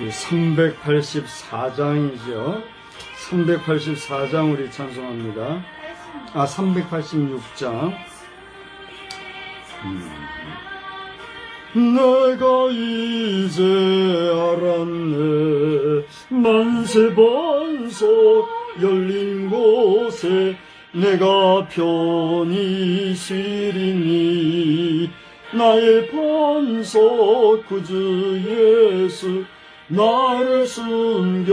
384장이죠. 384장 우리 찬송합니다. 386장. 내가 이제 알았네. 만세 번석 열린 곳에 내가 편히 쉬리니 나의 번석 구주 예수 나를 숨겨주소서.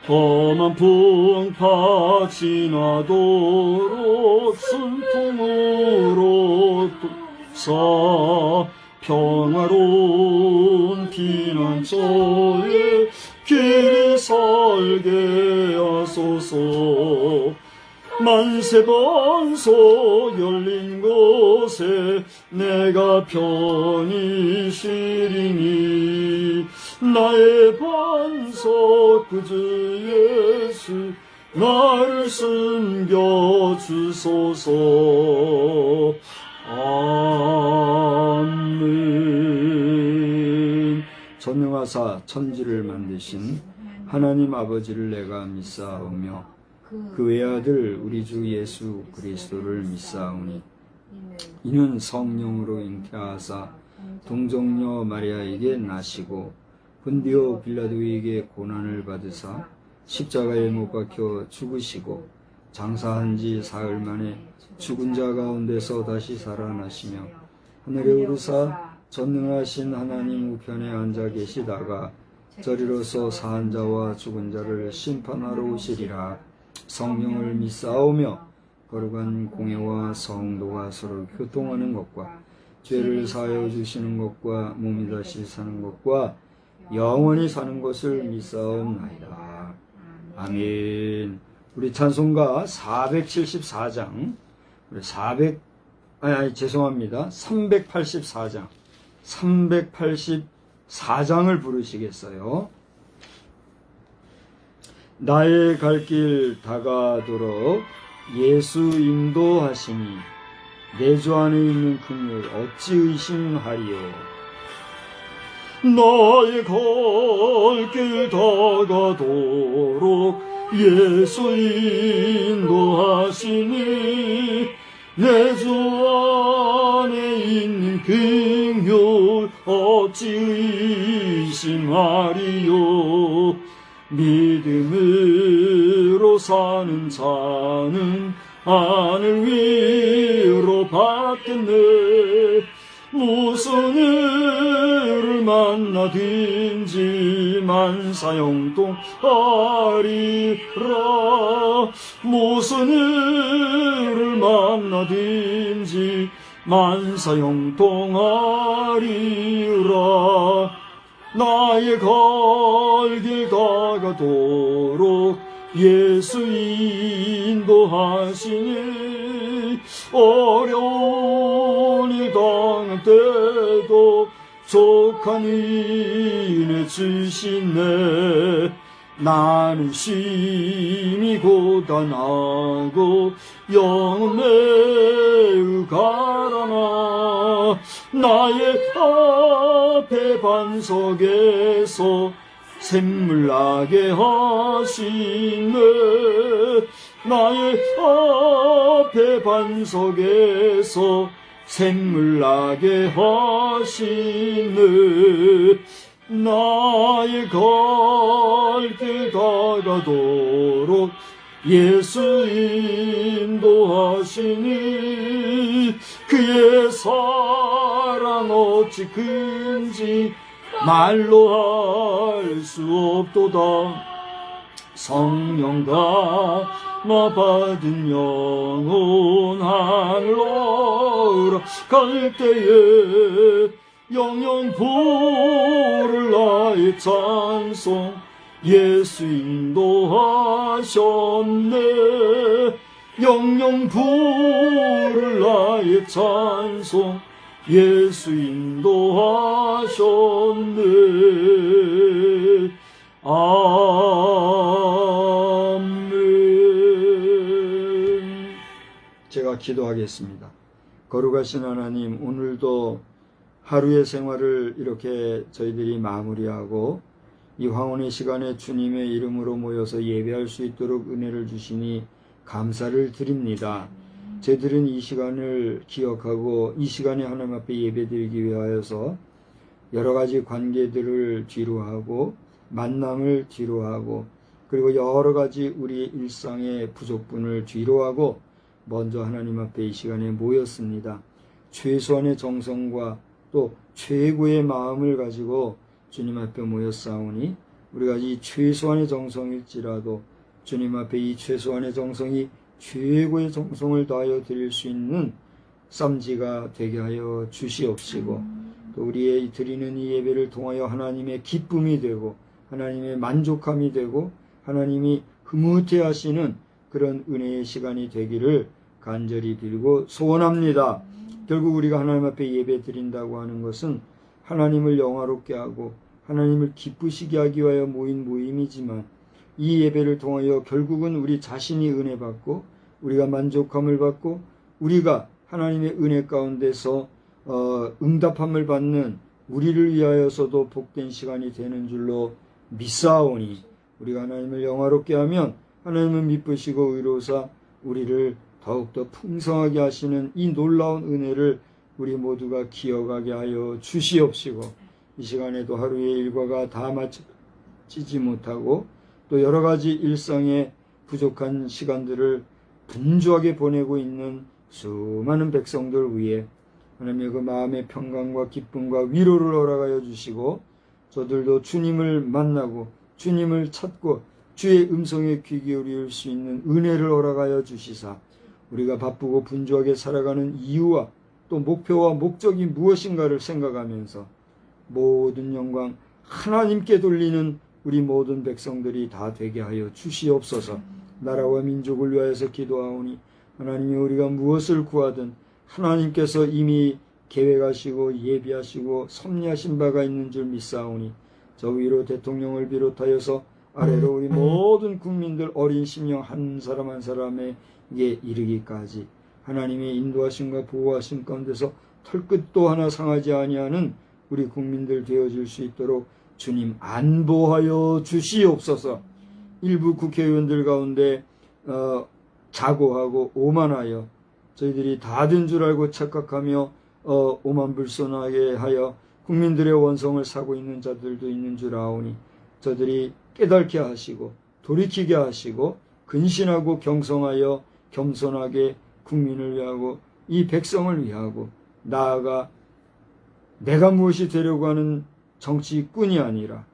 험한 풍파 지나도록 순풍으로 사 평화로운 피난처에 길이 살게 하소서. 만세 번석 열린 곳에 내가 편히 쉬리니 나의 번석 구주 예수 나를 숨겨주소서. 아멘. 전능하사 천지를 만드신 하나님 아버지를 내가 믿사오며 그 외아들 우리 주 예수 그리스도를 믿사오니 이는 성령으로 잉태하사 동정녀 마리아에게 나시고 본디오 빌라도에게 고난을 받으사 십자가에 못 박혀 죽으시고 장사한 지 사흘 만에 죽은 자 가운데서 다시 살아나시며 하늘에 오르사 전능하신 하나님 우편에 앉아 계시다가 저리로서 사한 자와 죽은 자를 심판하러 오시리라. 성령을 믿사오며 거룩한 공예와 성도가 서로 교통하는 것과 죄를 사하여 주시는 것과 몸이 다시 사는 것과 영원히 사는 것을 믿사옵나이다. 아멘. 우리 찬송가 474장 384장 384장을 부르시겠어요? 나의 갈 길 다가도록 예수 인도하시니 내 주 안에 있는 긍휼 어찌 의심하리요. 나의 갈 길 다가도록 예수 인도하시니 내 주 안에 있는 긍휼 어찌 의심하리요. 믿음으로 사는 자는 하늘 위로 받겠네. 무슨 일을 만나든지 만사형통하리라. 무슨 일을 만나든지 만사형통하리라. 나의 갈 길 다가도록 예수 인도하시니 어려운 일 당할 때도 족한 은혜 주시네. 나는 심히 고단하고 영은 매우 가라나 나의 앞에 반석에서 샘물 나게 하시네. 나의 앞에 반석에서 샘물 나게 하시네. 나의 갈 길 다가도록 예수 인도하시니 그의 사랑 어찌 큰지 말로 할 수 없도다. 성령과 나 받은 영혼 하늘로 갈 때에 영영 부를 나의 찬송 예수 인도하셨네. 영영 부를 나의 찬송 예수 인도하셨네. 아멘. 제가 기도하겠습니다. 거룩하신 하나님, 오늘도 하루의 생활을 이렇게 저희들이 마무리하고 이 황혼의 시간에 주님의 이름으로 모여서 예배할 수 있도록 은혜를 주시니 감사를 드립니다. 저희들은 이 시간을 기억하고 이 시간에 하나님 앞에 예배드리기 위하여서 여러 가지 관계들을 뒤로하고 만남을 뒤로하고 그리고 여러 가지 우리의 일상의 부족분을 뒤로하고 먼저 하나님 앞에 이 시간에 모였습니다. 최소한의 정성과 또 최고의 마음을 가지고 주님 앞에 모였사오니 우리가 이 최소한의 정성일지라도 주님 앞에 이 최소한의 정성이 최고의 정성을 다하여 드릴 수 있는 쌈지가 되게 하여 주시옵시고 또 우리의 드리는 이 예배를 통하여 하나님의 기쁨이 되고 하나님의 만족함이 되고 하나님이 흐뭇해 하시는 그런 은혜의 시간이 되기를 간절히 빌고 소원합니다. 결국 우리가 하나님 앞에 예배 드린다고 하는 것은 하나님을 영화롭게 하고 하나님을 기쁘시게 하기 위하여 모인 모임이지만 이 예배를 통하여 결국은 우리 자신이 은혜 받고 우리가 만족함을 받고 우리가 하나님의 은혜 가운데서 응답함을 받는 우리를 위하여서도 복된 시간이 되는 줄로 믿사오니 우리가 하나님을 영화롭게 하면 하나님은 미쁘시고 의로우사 우리를 더욱더 풍성하게 하시는 이 놀라운 은혜를 우리 모두가 기억하게 하여 주시옵시고 이 시간에도 하루의 일과가 다 마치지 못하고 또 여러 가지 일상의 부족한 시간들을 분주하게 보내고 있는 수많은 백성들 위해 하나님의 그 마음의 평강과 기쁨과 위로를 허락하여 주시고 저들도 주님을 만나고 주님을 찾고 주의 음성에 귀 기울일 수 있는 은혜를 허락하여 주시사 우리가 바쁘고 분주하게 살아가는 이유와 또 목표와 목적이 무엇인가를 생각하면서 모든 영광 하나님께 돌리는 우리 모든 백성들이 다 되게 하여 주시옵소서. 나라와 민족을 위하여서 기도하오니 하나님이 우리가 무엇을 구하든 하나님께서 이미 계획하시고 예비하시고 섭리하신 바가 있는 줄 믿사오니 저 위로 대통령을 비롯하여서 아래로 우리 모든 국민들 어린 심령 한 사람 한 사람에게 이르기까지 하나님의 인도하심과 보호하심 가운데서 털끝도 하나 상하지 아니하는 우리 국민들 되어질 수 있도록 주님 안보하여 주시옵소서. 일부 국회의원들 가운데 자고하고 오만하여 저희들이 다 된 줄 알고 착각하며 오만불손하게 하여 국민들의 원성을 사고 있는 자들도 있는 줄 아오니 저들이 깨닫게 하시고 돌이키게 하시고 근신하고 경성하여 겸손하게 국민을 위하고 이 백성을 위하고 나아가 내가 무엇이 되려고 하는 정치꾼이 아니라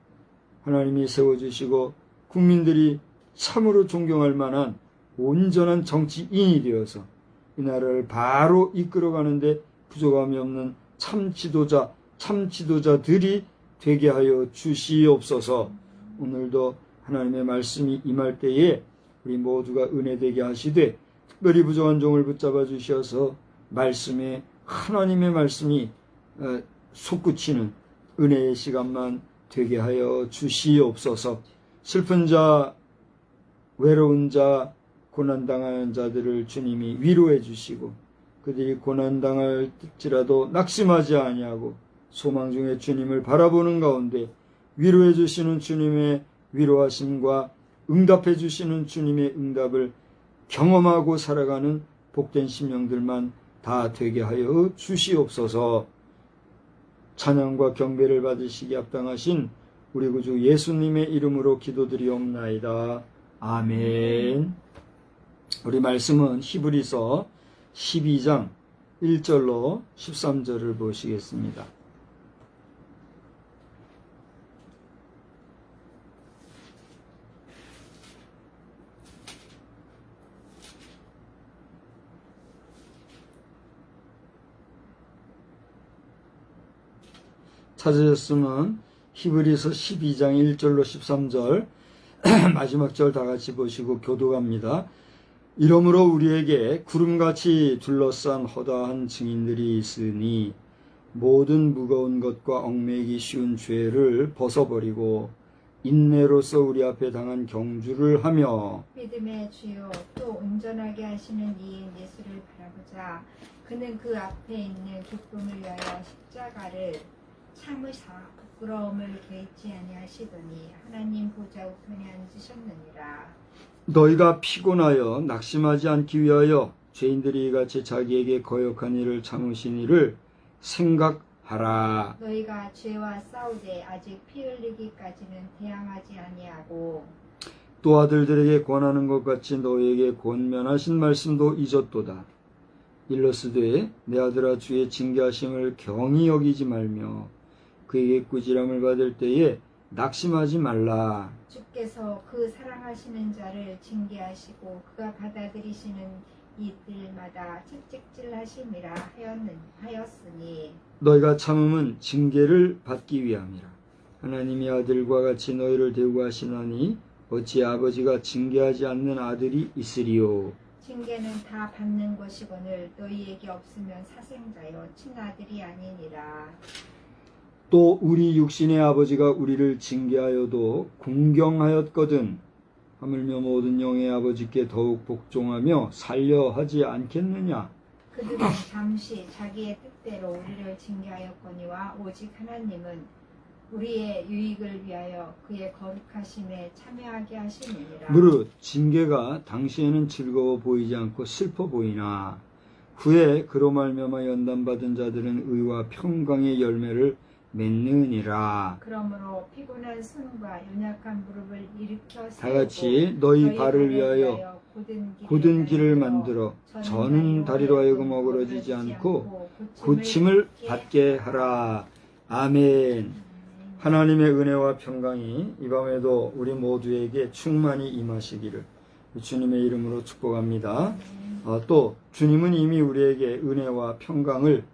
하나님이 세워주시고 국민들이 참으로 존경할 만한 온전한 정치인이 되어서 이 나라를 바로 이끌어가는데 부족함이 없는 참 지도자들이 되게 하여 주시옵소서. 오늘도 하나님의 말씀이 임할 때에 우리 모두가 은혜되게 하시되 특별히 부족한 종을 붙잡아 주셔서 말씀에 하나님의 말씀이 솟구치는 은혜의 시간만 되게 하여 주시옵소서. 슬픈 자, 외로운 자, 고난당하는 자들을 주님이 위로해 주시고 그들이 고난당할지라도 낙심하지 아니하고 소망 중에 주님을 바라보는 가운데 위로해 주시는 주님의 위로하심과 응답해 주시는 주님의 응답을 경험하고 살아가는 복된 심령들만 다 되게 하여 주시옵소서. 찬양과 경배를 받으시기 합당하신 우리 구주 예수님의 이름으로 기도드리옵나이다. 아멘. 우리 말씀은 히브리서 12장 1절로 13절을 보시겠습니다. 찾으셨으면 히브리서 12장 1절로 13절 마지막 절 다 같이 보시고 교독합니다. 이러므로 우리에게 구름같이 둘러싼 허다한 증인들이 있으니 모든 무거운 것과 얽매이기 쉬운 죄를 벗어버리고 인내로서 우리 앞에 당한 경주를 하며 믿음의 주요 또 온전하게 하시는 이인 예수를 바라보자. 그는 그 앞에 있는 기쁨을 위하여 십자가를 참으사 부끄러움을 개의치 아니하시더니 하나님 보좌 우편에 앉으셨느니라. 너희가 피곤하여 낙심하지 않기 위하여 죄인들이 이같이 자기에게 거역한 일을 참으신 이를 생각하라. 너희가 죄와 싸우되 아직 피 흘리기까지는 대항하지 아니하고 또 아들들에게 권하는 것 같이 너희에게 권면하신 말씀도 잊었도다. 일러스되 내 아들아 주의 징계하심을 경히 여기지 말며 그에게 꾸지람을 받을 때에 낙심하지 말라. 주께서 그 사랑하시는 자를 징계하시고 그가 받아들이시는 이들마다 채찍질하심이라 하였으니 너희가 참음은 징계를 받기 위함이라. 하나님이 아들과 같이 너희를 대우하시나니 어찌 아버지가 징계하지 않는 아들이 있으리요. 징계는 다 받는 것이거늘 너희에게 없으면 사생자여 친아들이 아니니라. 또 우리 육신의 아버지가 우리를 징계하여도 궁경하였거든 하물며 모든 영의 아버지께 더욱 복종하며 살려 하지 않겠느냐. 그들은 잠시 자기의 뜻대로 우리를 징계하였거니와 오직 하나님은 우리의 유익을 위하여 그의 거룩하심에 참여하게 하시느니라. 무릇 징계가 당시에는 즐거워 보이지 않고 슬퍼 보이나 후에 그로 말미암아 연단받은 자들은 의와 평강의 열매를 맺느니라. 그러므로 피곤한 손과 연약한 무릎을 일으켜 세우고 다 같이 너희 발을 위하여 곧은 길을 만들어 저는 다리로 하여금 어그러지지 않고 고침을 받게 하라. 아멘. 하나님의 은혜와 평강이 이 밤에도 우리 모두에게 충만히 임하시기를 주님의 이름으로 축복합니다. 또 주님은 이미 우리에게 은혜와 평강을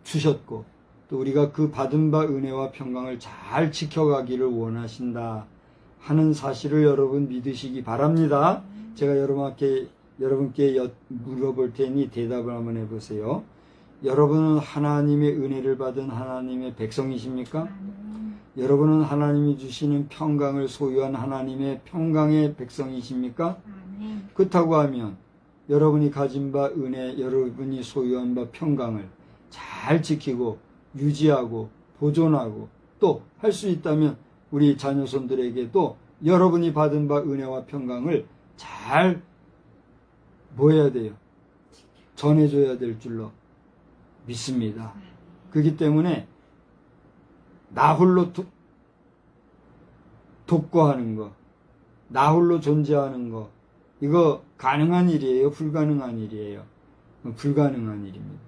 주셨고 또 우리가 그 받은 바 은혜와 평강을 잘 지켜가기를 원하신다 하는 사실을 여러분 믿으시기 바랍니다. 제가 여러분께 물어볼 테니 대답을 한번 해보세요. 여러분은 하나님의 은혜를 받은 하나님의 백성이십니까? 여러분은 하나님이 주시는 평강을 소유한 하나님의 평강의 백성이십니까? 그렇다고 하면 여러분이 가진 바 은혜, 여러분이 소유한 바 평강을 잘 지키고 유지하고 보존하고 또 할 수 있다면 우리 자녀손들에게도 여러분이 받은 바 은혜와 평강을 잘 뭐 해야 돼요? 전해줘야 될 줄로 믿습니다. 그렇기 때문에 나 홀로 독거하는 거, 나 홀로 존재하는 거, 이거 가능한 일이에요? 불가능한 일이에요? 불가능한 일입니다.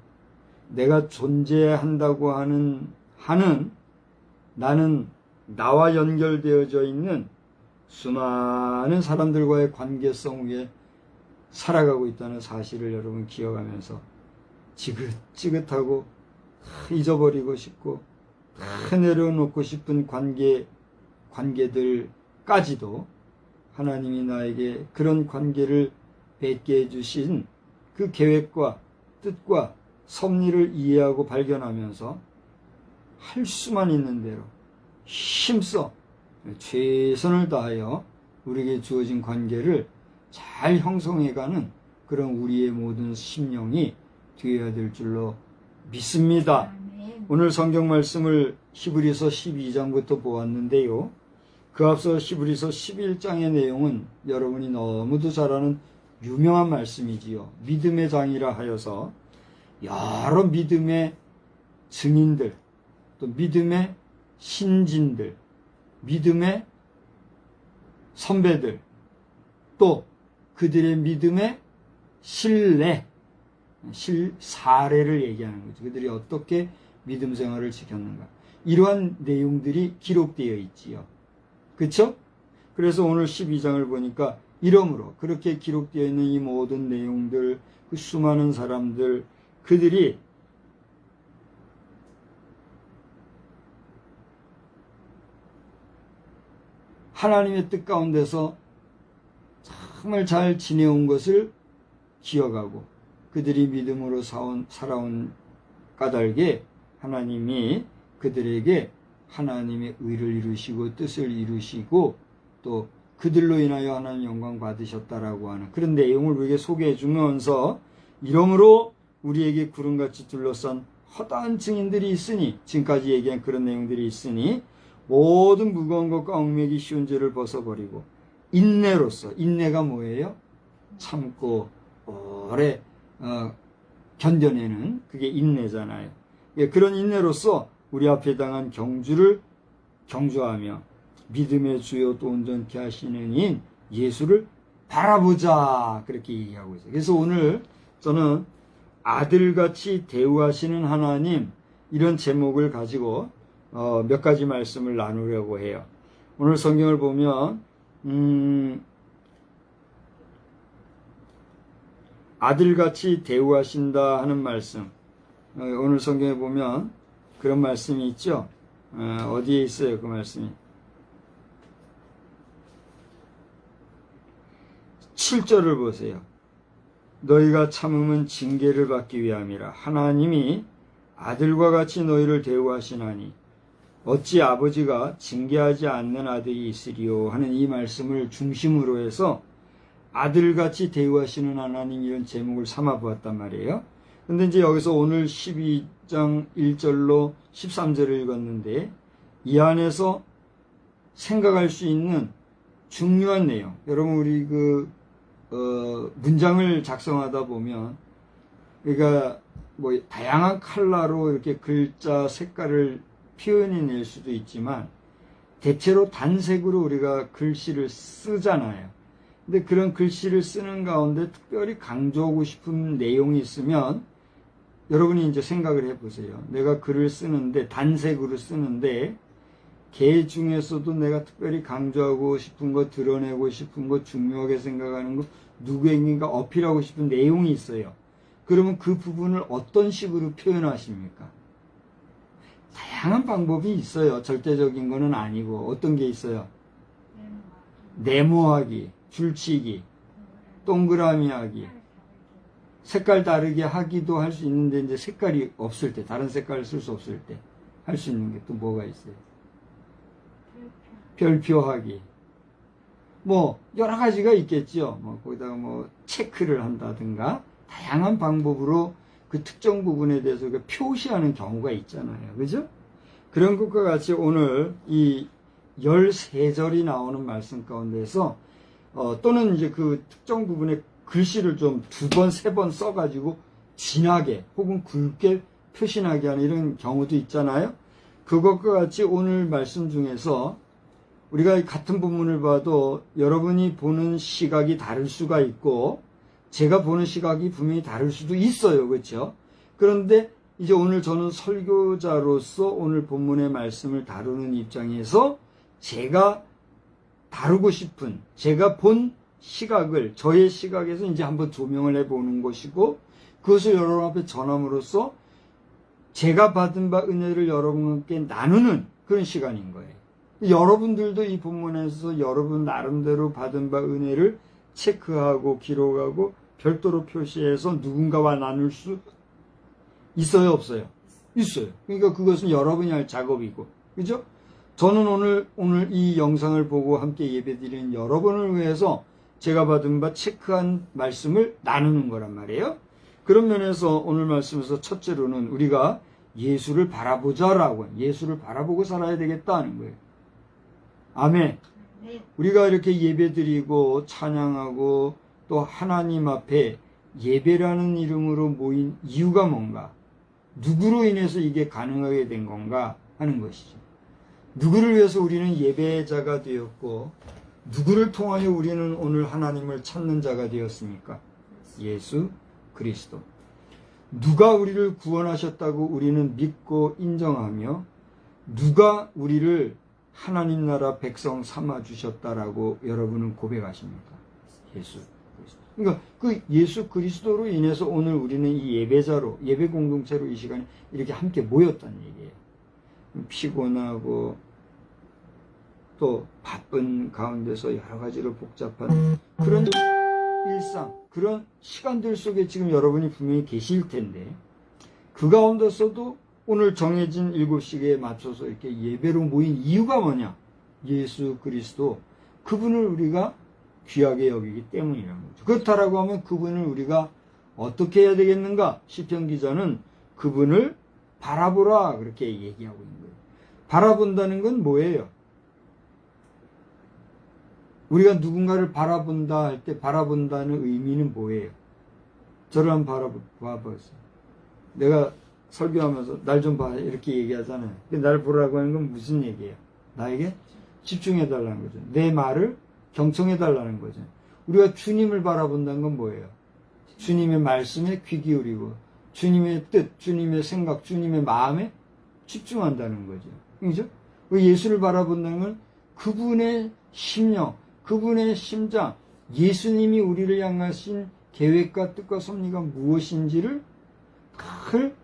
내가 존재한다고 하는 나는 나와 연결되어져 있는 수많은 사람들과의 관계성 위에 살아가고 있다는 사실을 여러분 기억하면서 지긋지긋하고 잊어버리고 싶고 내려놓고 싶은 관계들까지도 하나님이 나에게 그런 관계를 맺게 해주신 그 계획과 뜻과 섭리를 이해하고 발견하면서 할 수만 있는 대로 힘써 최선을 다하여 우리에게 주어진 관계를 잘 형성해가는 그런 우리의 모든 심령이 되어야 될 줄로 믿습니다. 오늘 성경 말씀을 히브리서 12장부터 보았는데요. 그 앞서 히브리서 11장의 내용은 여러분이 너무도 잘 아는 유명한 말씀이지요. 믿음의 장이라 하여서 여러 믿음의 증인들, 또 믿음의 신진들, 믿음의 선배들, 또 그들의 믿음의 사례를 얘기하는 거죠. 그들이 어떻게 믿음 생활을 지켰는가. 이러한 내용들이 기록되어 있지요. 그렇죠? 그래서 오늘 12장을 보니까 이러므로 그렇게 기록되어 있는 이 모든 내용들, 그 수많은 사람들, 그들이 하나님의 뜻 가운데서 정말 잘 지내온 것을 기억하고 그들이 믿음으로 살아온 까닭에 하나님이 그들에게 하나님의 의를 이루시고 뜻을 이루시고 또 그들로 인하여 하나님 영광 받으셨다라고 하는 그런 내용을 우리에게 소개해 주면서 이러므로 우리에게 구름같이 둘러싼 허다한 증인들이 있으니, 지금까지 얘기한 그런 내용들이 있으니 모든 무거운 것과 얽매기 쉬운 죄를 벗어버리고 인내로서, 인내가 뭐예요? 참고 오래 견뎌내는, 그게 인내잖아요. 그런 인내로서 우리 앞에 당한 경주를 경주하며 믿음의 주요 또 온전케 하시는 인 예수를 바라보자, 그렇게 얘기하고 있어요. 그래서 오늘 저는 아들같이 대우하시는 하나님, 이런 제목을 가지고 몇 가지 말씀을 나누려고 해요. 오늘 성경을 보면 아들같이 대우하신다 하는 말씀, 오늘 성경에 보면 그런 말씀이 있죠. 어디에 있어요, 그 말씀이? 7절을 보세요. 너희가 참음은 징계를 받기 위함이라. 하나님이 아들과 같이 너희를 대우하시나니 어찌 아버지가 징계하지 않는 아들이 있으리요 하는 이 말씀을 중심으로 해서 아들같이 대우하시는 하나님, 이런 제목을 삼아 보았단 말이에요. 근데 이제 여기서 오늘 12장 1절로 13절을 읽었는데 이 안에서 생각할 수 있는 중요한 내용, 여러분 우리 문장을 작성하다 보면 그러니까 뭐 다양한 컬러로 이렇게 글자 색깔을 표현해낼 수도 있지만 대체로 단색으로 우리가 글씨를 쓰잖아요. 근데 그런 글씨를 쓰는 가운데 특별히 강조하고 싶은 내용이 있으면 여러분이 이제 생각을 해보세요. 내가 글을 쓰는데, 단색으로 쓰는데 개 중에서도 내가 특별히 강조하고 싶은 거, 드러내고 싶은 거, 중요하게 생각하는 거, 누구에게인가 어필하고 싶은 내용이 있어요. 그러면 그 부분을 어떤 식으로 표현하십니까? 다양한 방법이 있어요. 절대적인 거는 아니고. 어떤 게 있어요? 네모하기, 줄치기, 동그라미 하기, 색깔 다르게 하기도 할 수 있는데, 이제 색깔이 없을 때, 다른 색깔을 쓸 수 없을 때 할 수 있는 게 또 뭐가 있어요? 별표하기. 뭐 여러 가지가 있겠죠. 뭐 거기다가 뭐 체크를 한다든가 다양한 방법으로 그 특정 부분에 대해서 표시하는 경우가 있잖아요. 그죠? 그런 것과 같이 오늘 이 13절이 나오는 말씀 가운데서 또는 이제 그 특정 부분에 글씨를 좀 2번, 3번 써가지고 진하게 혹은 굵게 표시나게 하는 이런 경우도 있잖아요. 그것과 같이 오늘 말씀 중에서 우리가 같은 본문을 봐도 여러분이 보는 시각이 다를 수가 있고 제가 보는 시각이 분명히 다를 수도 있어요. 그렇죠? 그런데 이제 오늘 저는 설교자로서 오늘 본문의 말씀을 다루는 입장에서 제가 다루고 싶은, 제가 본 시각을 저의 시각에서 이제 한번 조명을 해보는 것이고, 그것을 여러분 앞에 전함으로써 제가 받은 바 은혜를 여러분께 나누는 그런 시간인 거예요. 여러분들도 이 본문에서 여러분 나름대로 받은 바 은혜를 체크하고 기록하고 별도로 표시해서 누군가와 나눌 수 있어요, 없어요? 있어요. 그러니까 그것은 여러분이 할 작업이고, 그죠? 저는 오늘 이 영상을 보고 함께 예배드리는 여러분을 위해서 제가 받은 바 체크한 말씀을 나누는 거란 말이에요. 그런 면에서 오늘 말씀에서 첫째로는 우리가 예수를 바라보자라고, 예수를 바라보고 살아야 되겠다는 거예요. 아멘. 네. 우리가 이렇게 예배드리고 찬양하고 또 하나님 앞에 예배라는 이름으로 모인 이유가 뭔가, 누구로 인해서 이게 가능하게 된 건가 하는 것이죠. 누구를 위해서 우리는 예배자가 되었고 누구를 통하여 우리는 오늘 하나님을 찾는 자가 되었습니까? 예수 그리스도. 누가 우리를 구원하셨다고 우리는 믿고 인정하며 누가 우리를 하나님 나라 백성 삼아 주셨다라고 여러분은 고백하십니까? 예수 그리스도. 그러니까 그 예수 그리스도로 인해서 오늘 우리는 이 예배자로, 예배 공동체로 이 시간에 이렇게 함께 모였다는 얘기예요. 피곤하고 또 바쁜 가운데서 여러 가지로 복잡한 그런 일상, 그런 시간들 속에 지금 여러분이 분명히 계실 텐데, 그 가운데서도 오늘 정해진 7시에 맞춰서 이렇게 예배로 모인 이유가 뭐냐? 예수 그리스도, 그분을 우리가 귀하게 여기기 때문이라는 거죠. 그렇다라고 하면 그분을 우리가 어떻게 해야 되겠는가? 시편 기자는 그분을 바라보라 그렇게 얘기하고 있는 거예요. 바라본다는 건 뭐예요? 우리가 누군가를 바라본다 할 때 바라본다는 의미는 뭐예요? 저를 한번 봐보세요. 내가 설교하면서 날 좀 봐 이렇게 얘기하잖아요. 날 보라고 하는 건 무슨 얘기예요? 나에게 집중해달라는 거죠. 내 말을 경청해달라는 거죠. 우리가 주님을 바라본다는 건 뭐예요? 주님의 말씀에 귀 기울이고 주님의 뜻, 주님의 생각, 주님의 마음에 집중한다는 거죠. 그죠? 예수를 바라본다는 건 그분의 심령, 그분의 심장, 예수님이 우리를 향하신 계획과 뜻과 섭리가 무엇인지를 그걸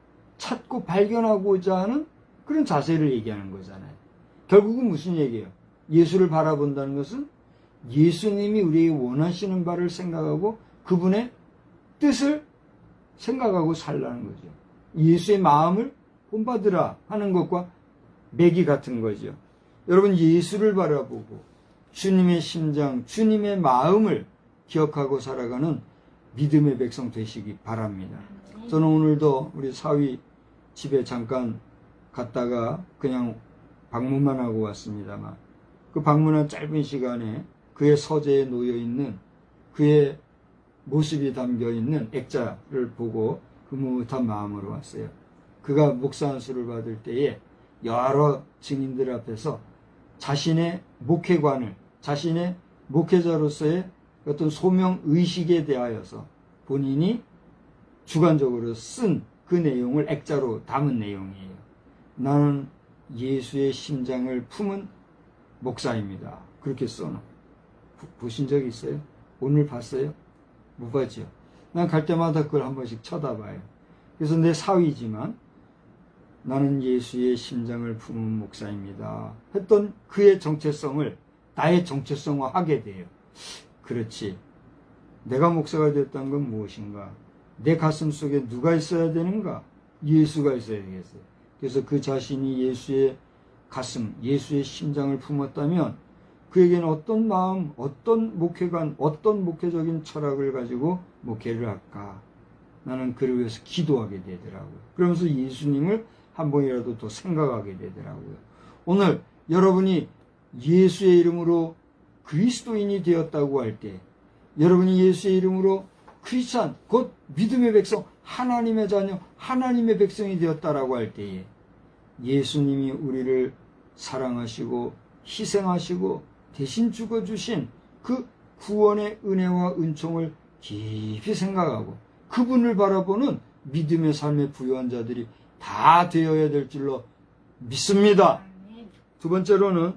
찾고 발견하고자 하는 그런 자세를 얘기하는 거잖아요. 결국은 무슨 얘기예요? 예수를 바라본다는 것은 예수님이 우리에게 원하시는 바를 생각하고 그분의 뜻을 생각하고 살라는 거죠. 예수의 마음을 본받으라 하는 것과 맥이 같은 거죠. 여러분, 예수를 바라보고 주님의 심장, 주님의 마음을 기억하고 살아가는 믿음의 백성 되시기 바랍니다. 저는 오늘도 우리 사위 집에 잠깐 갔다가 그냥 방문만 하고 왔습니다만 그 방문한 짧은 시간에 그의 서재에 놓여있는 그의 모습이 담겨있는 액자를 보고 흐뭇한 마음으로 왔어요. 그가 목사 안수를 받을 때에 여러 증인들 앞에서 자신의 목회관을, 자신의 목회자로서의 어떤 소명의식에 대하여서 본인이 주관적으로 쓴 그 내용을 액자로 담은 내용이에요. 나는 예수의 심장을 품은 목사입니다. 그렇게 써놔. 보신 적 있어요? 오늘 봤어요? 못 봤죠? 난 갈 때마다 그걸 한 번씩 쳐다봐요. 그래서 내 사위지만 나는 예수의 심장을 품은 목사입니다. 했던 그의 정체성을 나의 정체성화하게 돼요. 그렇지. 내가 목사가 됐다는 건 무엇인가? 내 가슴 속에 누가 있어야 되는가? 예수가 있어야 되겠어요. 그래서 그 자신이 예수의 가슴, 예수의 심장을 품었다면 그에게는 어떤 마음, 어떤 목회관, 어떤 목회적인 철학을 가지고 목회를 할까? 나는 그를 위해서 기도하게 되더라고요. 그러면서 예수님을 한 번이라도 더 생각하게 되더라고요. 오늘 여러분이 예수의 이름으로 그리스도인이 되었다고 할 때, 여러분이 예수의 이름으로 크리스찬, 곧 믿음의 백성, 하나님의 자녀, 하나님의 백성이 되었다라고 할 때에 예수님이 우리를 사랑하시고 희생하시고 대신 죽어주신 그 구원의 은혜와 은총을 깊이 생각하고 그분을 바라보는 믿음의 삶에 부유한 자들이 다 되어야 될 줄로 믿습니다. 두 번째로는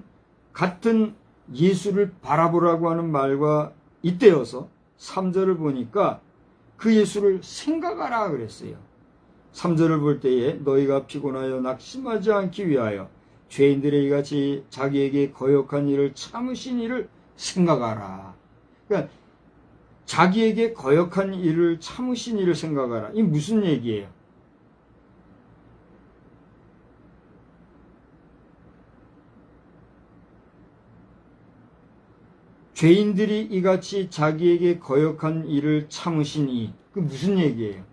같은 예수를 바라보라고 하는 말과 잇대어서 3절을 보니까 그 예수를 생각하라 그랬어요. 3절을 볼 때에 너희가 피곤하여 낙심하지 않기 위하여 죄인들의 이같이 자기에게 거역한 일을 참으신 일을 생각하라. 그러니까 자기에게 거역한 일을 참으신 일을 생각하라. 이 무슨 얘기예요? 죄인들이 이같이 자기에게 거역한 일을 참으신 이, 그 무슨 얘기예요?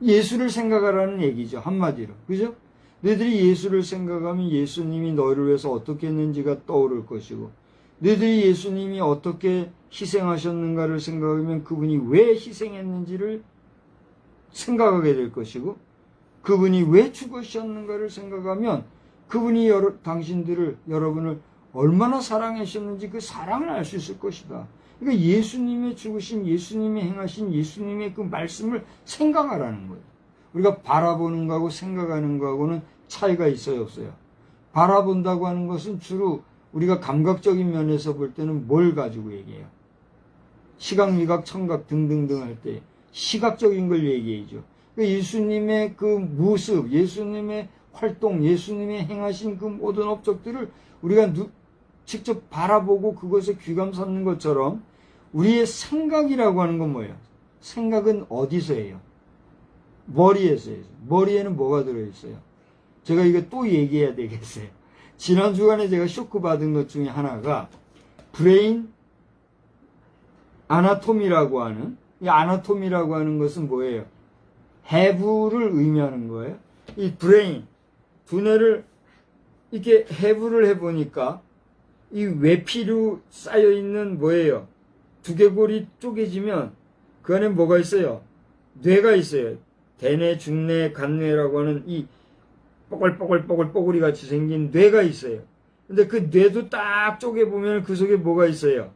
예수를 생각하라는 얘기죠. 한마디로. 그죠? 너희들이 예수를 생각하면 예수님이 너희를 위해서 어떻게 했는지가 떠오를 것이고, 너희들이 예수님이 어떻게 희생하셨는가를 생각하면 그분이 왜 희생했는지를 생각하게 될 것이고, 그분이 왜 죽으셨는가를 생각하면 그분이 당신들을, 여러분을 얼마나 사랑하셨는지 그 사랑을 알 수 있을 것이다. 그러니까 예수님의 죽으신, 예수님이 행하신 예수님의 그 말씀을 생각하라는 거예요. 우리가 바라보는 거하고 생각하는 거하고는 차이가 있어요, 없어요? 바라본다고 하는 것은 주로 우리가 감각적인 면에서 볼 때는 뭘 가지고 얘기해요? 시각, 미각, 청각 등등등 할 때 시각적인 걸 얘기해죠. 그러니까 예수님의 그 모습, 예수님의 활동, 예수님이 행하신 그 모든 업적들을 우리가 직접 바라보고 그것에 귀감 삼는 것처럼 우리의 생각이라고 하는 건 뭐예요? 생각은 어디서 해요? 머리에서 해요. 머리에는 뭐가 들어있어요? 제가 이거 또 얘기해야 되겠어요. 지난 주간에 제가 쇼크 받은 것 중에 하나가 브레인 아나토미라고 하는 이 아나토미라고 하는 것은 뭐예요? have를 의미하는 거예요. 이 brain, 두뇌를 이렇게 have를 해보니까 이 외피로 쌓여있는 뭐예요? 두개골이 쪼개지면 그 안에 뭐가 있어요? 뇌가 있어요. 대뇌, 중뇌, 간뇌라고 하는 이 뽀글뽀글뽀글 같이 생긴 뇌가 있어요. 근데 그 뇌도 딱 쪼개보면 그 속에 뭐가 있어요?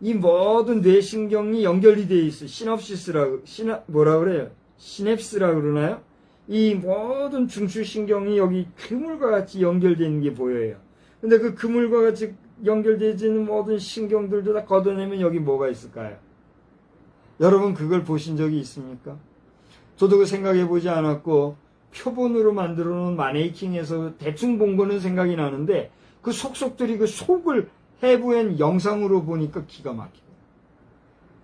이 모든 뇌신경이 연결이 되어 있어요. 뭐라 그래요? 시냅스라 그러나요? 이 모든 중추신경이 여기 그물과 같이 연결되어 있는 게 보여요. 근데 그 그물과 같이 연결되어 있는 모든 신경들도 다 걷어내면 여기 뭐가 있을까요? 여러분 그걸 보신 적이 있습니까? 저도 그 생각해 보지 않았고 표본으로 만들어 놓은 마네킹에서 대충 본 거는 생각이 나는데 그 속속들이 그 속을 해부한 영상으로 보니까 기가 막혀요.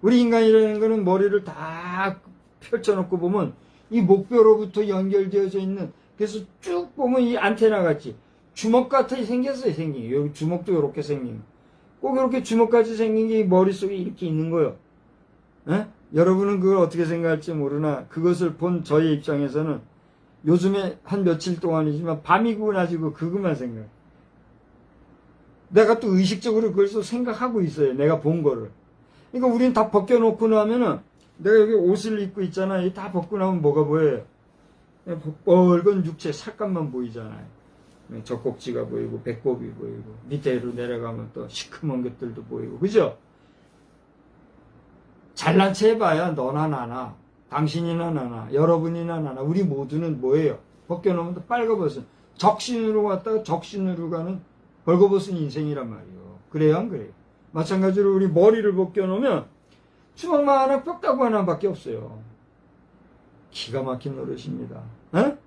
우리 인간이라는 거는 머리를 다 펼쳐놓고 보면 이 목뼈로부터 연결되어져 있는, 그래서 쭉 보면 이 안테나 같이 주먹 같이 생겼어요. 생긴 게 여기 주먹도 이렇게 생긴 거. 꼭 이렇게 주먹같이 생긴 게 머릿속에 이렇게 있는 거예요. 에? 여러분은 그걸 어떻게 생각할지 모르나 그것을 본 저의 입장에서는 요즘에 한 며칠 동안이지만 밤이고 낮이고 그것만 생각해요. 내가 또 의식적으로 그걸 또 생각하고 있어요. 내가 본 거를. 그러니까 우리는 다 벗겨놓고 나면은 내가 여기 옷을 입고 있잖아요. 다 벗고 나면 뭐가 보여요? 뻘건 육체 살감만 보이잖아요. 젖꼭지가 보이고 배꼽이 보이고 밑에로 내려가면 또 시커먼 것들도 보이고, 그죠? 잘난 체 해봐야 너나 나나 당신이나 나나 여러분이나 나나 우리 모두는 뭐예요? 벗겨놓으면 또 빨가벗은 적신으로 왔다가 적신으로 가는 벌거벗은 인생이란 말이에요. 그래요 안 그래요? 마찬가지로 우리 머리를 벗겨놓으면 주먹만 하나 뼈다구 하나밖에 없어요. 기가 막힌 노릇입니다. 에?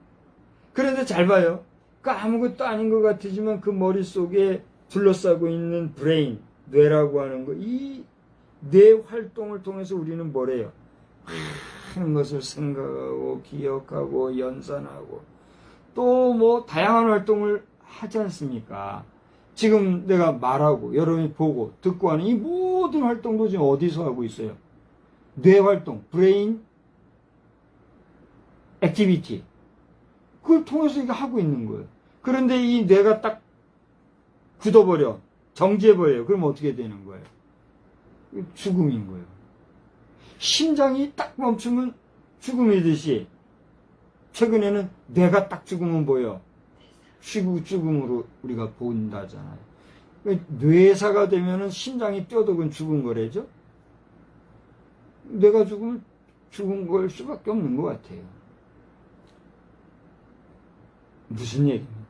그런데 잘 봐요. 그 아무것도 아닌 것 같지만 그 머릿속에 둘러싸고 있는 브레인, 뇌라고 하는 거, 이 뇌 활동을 통해서 우리는 뭐래요? 많은 것을 생각하고 기억하고 연산하고 또 뭐 다양한 활동을 하지 않습니까? 지금 내가 말하고 여러분이 보고 듣고 하는 이 모든 활동도 지금 어디서 하고 있어요? 뇌 활동, 브레인 액티비티. 그걸 통해서 이거 하고 있는 거예요. 그런데 이 뇌가 딱 굳어버려, 정지해버려요. 그럼 어떻게 되는 거예요? 죽음인 거예요. 심장이 딱 멈추면 죽음이듯이 최근에는 뇌가 딱 죽으면 뭐예요? 죽음으로 우리가 본다잖아요. 뇌사가 되면은 심장이 뛰어들면 죽은 거래죠? 뇌가 죽으면 죽은 걸 수밖에 없는 것 같아요. 무슨 얘기입니까?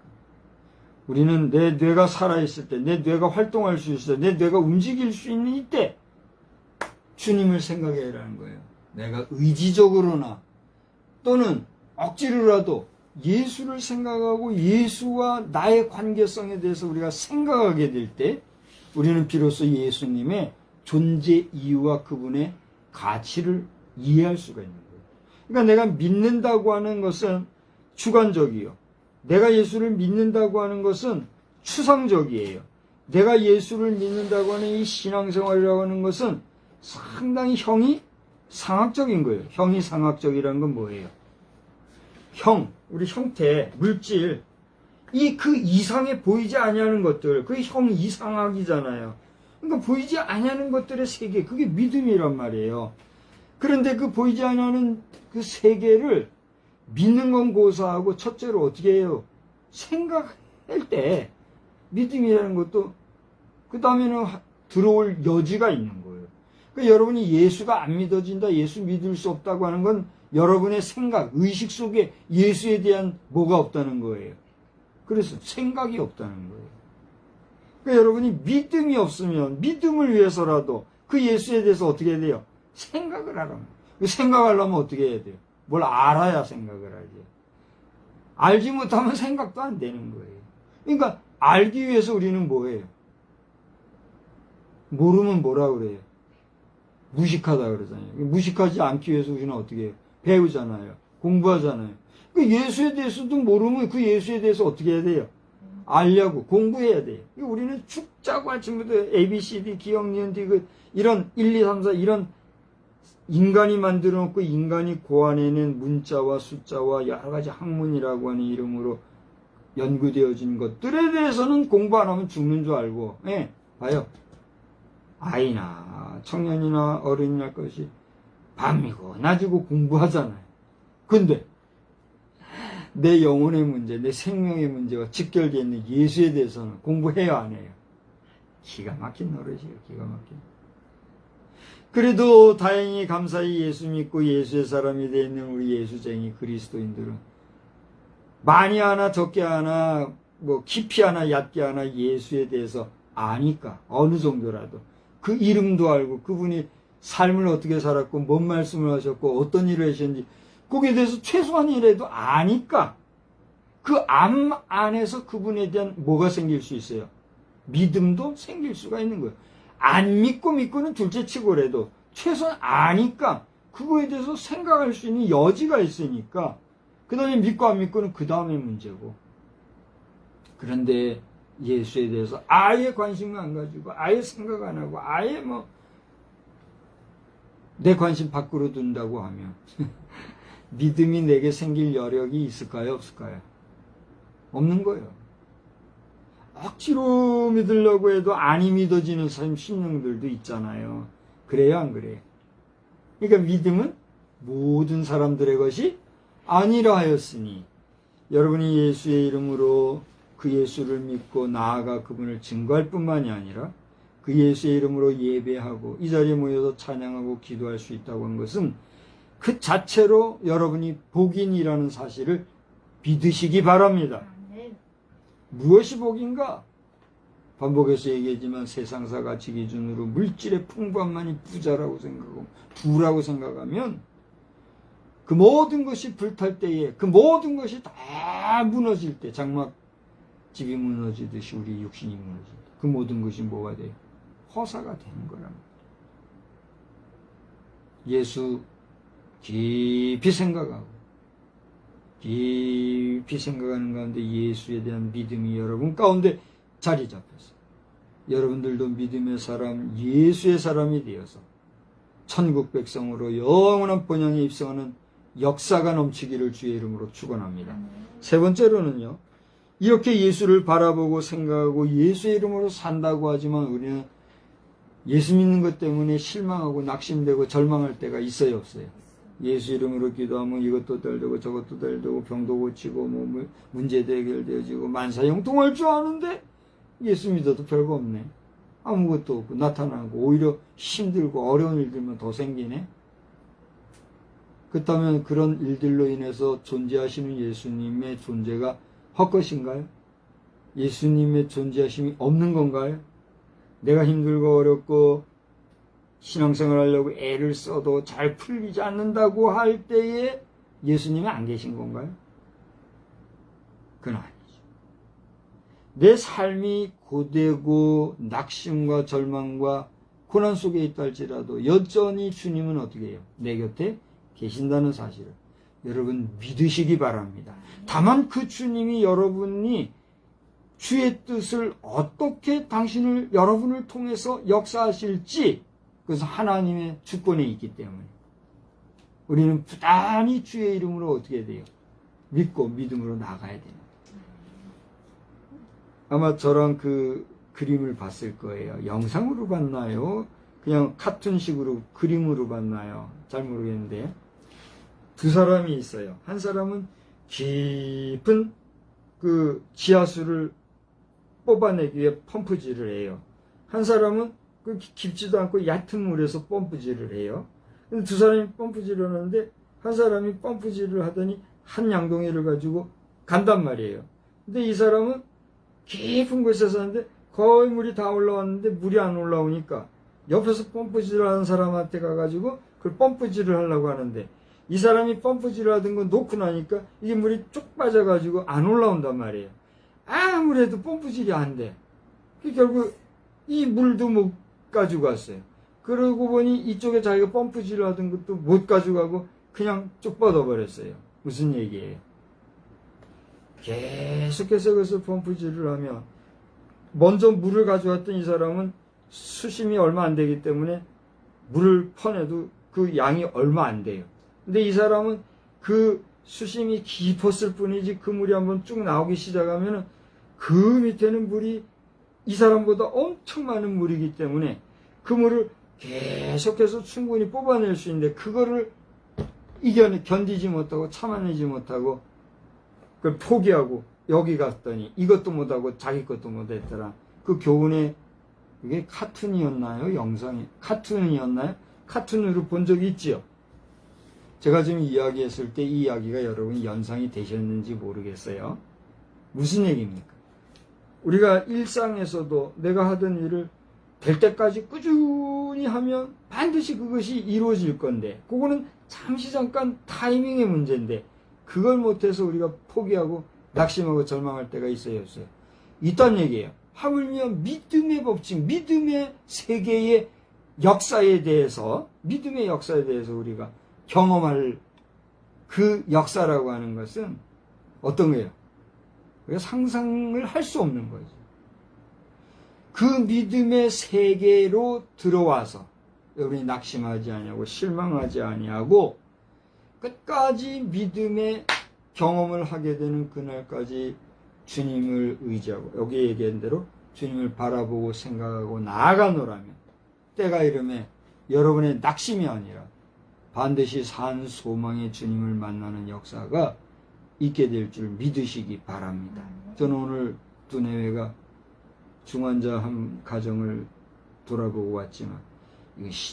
우리는 내 뇌가 살아있을 때, 내 뇌가 활동할 수 있을 때, 내 뇌가 움직일 수 있는 이때 주님을 생각해야 하는 거예요. 내가 의지적으로나 또는 억지로라도 예수를 생각하고 예수와 나의 관계성에 대해서 우리가 생각하게 될 때 우리는 비로소 예수님의 존재 이유와 그분의 가치를 이해할 수가 있는 거예요. 그러니까 내가 믿는다고 하는 것은 주관적이요. 내가 예수를 믿는다고 하는 것은 추상적이에요. 내가 예수를 믿는다고 하는 이 신앙생활이라고 하는 것은 상당히 형이 상학적인 거예요. 형이 상학적이라는 건 뭐예요? 형, 우리 형태, 물질, 이 그 이상에 보이지 아니하는 것들, 그게 형 이상학이잖아요. 그러니까 보이지 아니하는 것들의 세계, 그게 믿음이란 말이에요. 그런데 그 보이지 아니하는 그 세계를 믿는 건 고사하고 첫째로 어떻게 해요? 생각할 때 믿음이라는 것도 그 다음에는 들어올 여지가 있는 거예요. 그러니까 여러분이 예수가 안 믿어진다, 예수 믿을 수 없다고 하는 건 여러분의 생각, 의식 속에 예수에 대한 뭐가 없다는 거예요. 그래서 생각이 없다는 거예요. 그러니까 여러분이 믿음이 없으면 믿음을 위해서라도 그 예수에 대해서 어떻게 해야 돼요? 생각을 하라면. 생각하려면 어떻게 해야 돼요? 뭘 알아야 생각을 하지. 알지 못하면 생각도 안 되는 거예요. 그러니까 알기 위해서 우리는 뭐예요? 모르면 뭐라 그래요? 무식하다 그러잖아요. 무식하지 않기 위해서 우리는 어떻게 해요? 배우잖아요. 공부하잖아요. 그 예수에 대해서도 모르면 그 예수에 대해서 어떻게 해야 돼요? 알려고 공부해야 돼요. 우리는 축자고 아침부터 ABCD, 기억, 니은, 디귿 이런 1, 2, 3, 4 이런 인간이 만들어 놓고 인간이 고안해낸 문자와 숫자와 여러 가지 학문이라고 하는 이름으로 연구되어진 것들에 대해서는 공부 안 하면 죽는 줄 알고, 예, 봐요. 아이나 청년이나 어른이나 것이 밤이고 낮이고 공부하잖아요. 근데 내 영혼의 문제, 내 생명의 문제가 직결되어 있는 예수에 대해서는 공부해요, 안 해요? 기가 막힌 노릇이에요, 기가 막힌. 그래도 다행히 감사히 예수 믿고 예수의 사람이 되어 있는 우리 예수쟁이 그리스도인들은 많이 하나 적게 하나 뭐 깊이 하나 얕게 하나 예수에 대해서 아니까 어느 정도라도 그 이름도 알고 그분이 삶을 어떻게 살았고 뭔 말씀을 하셨고 어떤 일을 하셨는지 거기에 대해서 최소한이라도 아니까 그 암 안에서 그분에 대한 뭐가 생길 수 있어요? 믿음도 생길 수가 있는 거예요. 안 믿고는 둘째치고라도 최소한 아니까 그거에 대해서 생각할 수 있는 여지가 있으니까 그 다음에 믿고 안 믿고는 그 다음에 문제고. 그런데 예수에 대해서 아예 관심을 안 가지고 아예 생각 안 하고 아예 뭐 내 관심 밖으로 둔다고 하면 믿음이 내게 생길 여력이 있을까요? 없을까요? 없는 거예요. 억지로 믿으려고 해도 아니 믿어지는 사람 심령들도 있잖아요. 그래요, 안 그래요? 그러니까 믿음은 모든 사람들의 것이 아니라 하였으니 여러분이 예수의 이름으로 그 예수를 믿고 나아가 그분을 증거할 뿐만이 아니라 그 예수의 이름으로 예배하고 이 자리에 모여서 찬양하고 기도할 수 있다고 한 것은 그 자체로 여러분이 복인이라는 사실을 믿으시기 바랍니다. 무엇이 복인가? 반복해서 얘기하지만 세상사 가치 기준으로 물질의 풍부함만이 부자라고 생각하고 부라고 생각하면 그 모든 것이 불탈 때에 그 모든 것이 다 무너질 때 장막집이 무너지듯이 우리 육신이 무너질 때 그 모든 것이 뭐가 돼요? 허사가 되는 거랍니다. 예수 깊이 생각하고 깊이 생각하는 가운데 예수에 대한 믿음이 여러분 가운데 자리 잡혔어요. 여러분들도 믿음의 사람, 예수의 사람이 되어서 천국 백성으로 영원한 본향에 입성하는 역사가 넘치기를 주의 이름으로 축원합니다. 세 번째로는요. 이렇게 예수를 바라보고 생각하고 예수의 이름으로 산다고 하지만 우리는 예수 믿는 것 때문에 실망하고 낙심되고 절망할 때가 있어요, 없어요? 예수 이름으로 기도하면 이것도 덜 되고 저것도 덜 되고 병도 고치고 뭐 문제도 해결되어지고 만사형통할 줄 아는데 예수 믿어도 별거 없네. 아무것도 없고 나타나고 오히려 힘들고 어려운 일들만 더 생기네. 그렇다면 그런 일들로 인해서 존재하시는 예수님의 존재가 헛것인가요? 예수님의 존재하심이 없는 건가요? 내가 힘들고 어렵고 신앙생활 하려고 애를 써도 잘 풀리지 않는다고 할 때에 예수님이 안 계신 건가요? 그건 아니죠. 내 삶이 고되고 낙심과 절망과 고난 속에 있다 할지라도 여전히 주님은 어떻게 해요? 내 곁에 계신다는 사실을 여러분 믿으시기 바랍니다. 다만 그 주님이 여러분이 주의 뜻을 어떻게 여러분을 통해서 역사하실지 그래서 하나님의 주권에 있기 때문에 우리는 부단히 주의 이름으로 어떻게 돼요? 믿고 믿음으로 나가야 됩니다. 아마 저랑 그 그림을 봤을 거예요. 영상으로 봤나요? 그냥 카툰식으로 그림으로 봤나요? 잘 모르겠는데 두 사람이 있어요. 한 사람은 깊은 그 지하수를 뽑아내기 위해 펌프질을 해요. 한 사람은 그 깊지도 않고 얕은 물에서 펌프질을 해요. 근데 두 사람이 펌프질을 하는데 한 사람이 펌프질을 하더니 한 양동이를 가지고 간단 말이에요. 근데 이 사람은 깊은 곳에서 하는데 거의 물이 다 올라왔는데 물이 안 올라오니까 옆에서 펌프질을 하는 사람한테 가가지고 그걸 펌프질을 하려고 하는데 이 사람이 펌프질을 하던 거 놓고 나니까 이게 물이 쭉 빠져가지고 안 올라온단 말이에요. 아무래도 펌프질이 안 돼. 결국 이 물도 못 가지고 갔어요. 그러고 보니 이쪽에 자기가 펌프질을 하던 것도 못 가져가고 그냥 쭉 뻗어버렸어요. 무슨 얘기예요? 계속해서 그래서 펌프질을 하면 먼저 물을 가져왔던 이 사람은 수심이 얼마 안 되기 때문에 물을 퍼내도 그 양이 얼마 안 돼요. 근데 이 사람은 그 수심이 깊었을 뿐이지 그 물이 한번 쭉 나오기 시작하면은 그 밑에는 물이 이 사람보다 엄청 많은 물이기 때문에 그 물을 계속해서 충분히 뽑아낼 수 있는데 그거를 견디지 못하고 참아내지 못하고 그걸 포기하고 여기 갔더니 이것도 못하고 자기 것도 못했더라. 그 교훈에 이게 카툰이었나요? 영상이 카툰이었나요? 카툰으로 본 적이 있지요. 제가 지금 이야기했을 때 이 이야기가 여러분 연상이 되셨는지 모르겠어요. 무슨 얘기입니까? 우리가 일상에서도 내가 하던 일을 될 때까지 꾸준히 하면 반드시 그것이 이루어질 건데 그거는 잠시 잠깐 타이밍의 문제인데 그걸 못해서 우리가 포기하고 낙심하고 절망할 때가 있어요, 없어요? 있단 얘기예요. 하물며 믿음의 법칙, 믿음의 세계의 역사에 대해서 우리가 경험할 그 역사라고 하는 것은 어떤 거예요? 우리가 상상을 할 수 없는 거죠. 그 믿음의 세계로 들어와서 여러분이 낙심하지 아니하고 실망하지 아니하고 끝까지 믿음의 경험을 하게 되는 그날까지 주님을 의지하고 여기 얘기한 대로 주님을 바라보고 생각하고 나아가노라면 때가 이르면 여러분의 낙심이 아니라 반드시 산 소망의 주님을 만나는 역사가 있게 될 줄 믿으시기 바랍니다. 저는 오늘 두뇌회가 중환자 한 가정을 돌아보고 왔지만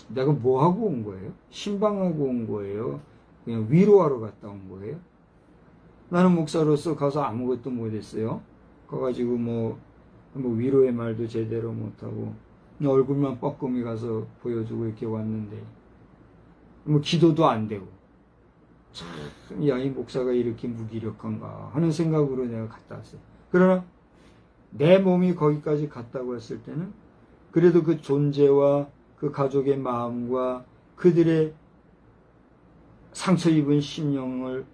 내가 뭐 하고 온 거예요? 신방하고 온 거예요? 그냥 위로하러 갔다 온 거예요? 나는 목사로서 가서 아무것도 못했어요. 가가지고 뭐 위로의 말도 제대로 못하고 얼굴만 뻐끔히 가서 보여주고 이렇게 왔는데 뭐 기도도 안 되고 참, 야, 이 목사가 이렇게 무기력한가 하는 생각으로 내가 갔다 왔어요. 그러나 내 몸이 거기까지 갔다고 했을 때는 그래도 그 존재와 그 가족의 마음과 그들의 상처 입은 심령을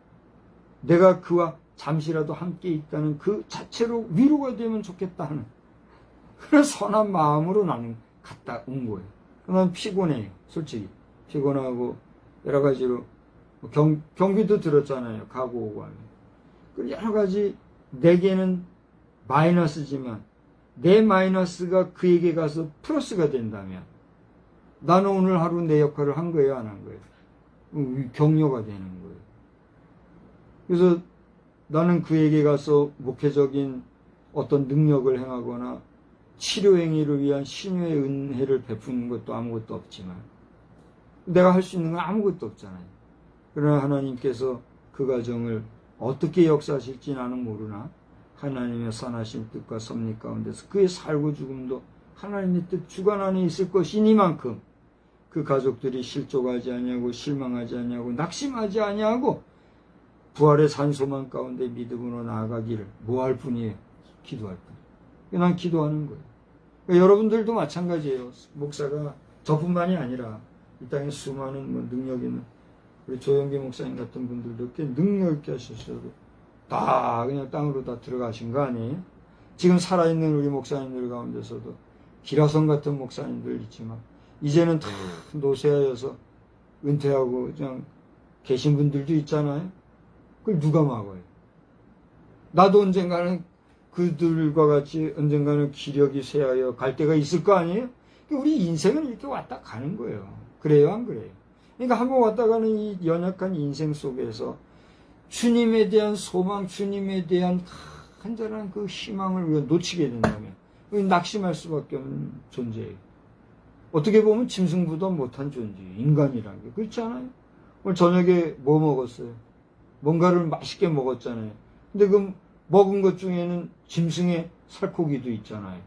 내가 그와 잠시라도 함께 있다는 그 자체로 위로가 되면 좋겠다 하는 그런 선한 마음으로 나는 갔다 온 거예요. 난 피곤해요. 솔직히 피곤하고 여러 가지로 경비도 들었잖아요. 가고 오고 하면. 여러 가지 내게는 마이너스지만 내 마이너스가 그에게 가서 플러스가 된다면 나는 오늘 하루 내 역할을 한 거예요, 안 한 거예요? 격려가 되는 거예요. 그래서 나는 그에게 가서 목회적인 어떤 능력을 행하거나 치료 행위를 위한 신유의 은혜를 베푸는 것도 아무것도 없지만 내가 할 수 있는 건 아무것도 없잖아요. 그러나 하나님께서 그 가정을 어떻게 역사하실지 나는 모르나 하나님의 선하신 뜻과 섭리 가운데서 그의 살고 죽음도 하나님의 뜻 주관 안에 있을 것이니만큼 그 가족들이 실족하지 아니하고 실망하지 아니하고 낙심하지 아니하고 부활의 산소망 가운데 믿음으로 나아가기를 뭐 할 뿐이에요? 기도할 뿐. 난 기도하는 거예요. 그러니까 여러분들도 마찬가지예요. 목사가 저뿐만이 아니라 이 땅에 수많은 능력 있는 우리 조영기 목사님 같은 분들도 꽤 능력 있게 하셨어도 다 그냥 땅으로 다 들어가신 거 아니에요? 지금 살아있는 우리 목사님들 가운데서도 기라성 같은 목사님들 있지만 이제는 다 노쇠하여서 은퇴하고 그냥 계신 분들도 있잖아요. 그걸 누가 막아요? 나도 언젠가는 그들과 같이 언젠가는 기력이 쇠하여 갈 때가 있을 거 아니에요? 우리 인생은 이렇게 왔다 가는 거예요. 그래요, 안 그래요? 그러니까 한번 왔다 가는 이 연약한 인생 속에서 주님에 대한 소망, 주님에 대한 간절한 그 희망을 우리가 놓치게 된다면 낙심할 수밖에 없는 존재예요. 어떻게 보면 짐승보다 못한 존재예요. 인간이라는 게. 그렇지 않아요? 오늘 저녁에 뭐 먹었어요? 뭔가를 맛있게 먹었잖아요. 근데 그 먹은 것 중에는 짐승의 살코기도 있잖아요.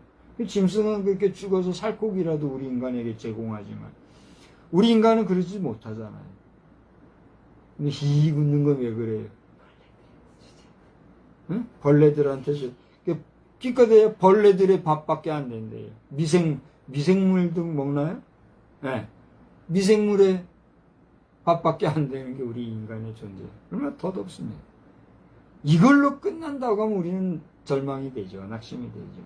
짐승은 그렇게 죽어서 살코기라도 우리 인간에게 제공하지만 우리 인간은 그러지 못하잖아요. 근데 희익 웃는 건 왜 그래요? 응? 벌레들한테 기껏해야 벌레들의 밥밖에 안 된대요. 미생물도 먹나요? 네. 미생물의 밥밖에 안 되는 게 우리 인간의 존재. 얼마나 덧없습니다. 이걸로 끝난다고 하면 우리는 절망이 되죠. 낙심이 되죠.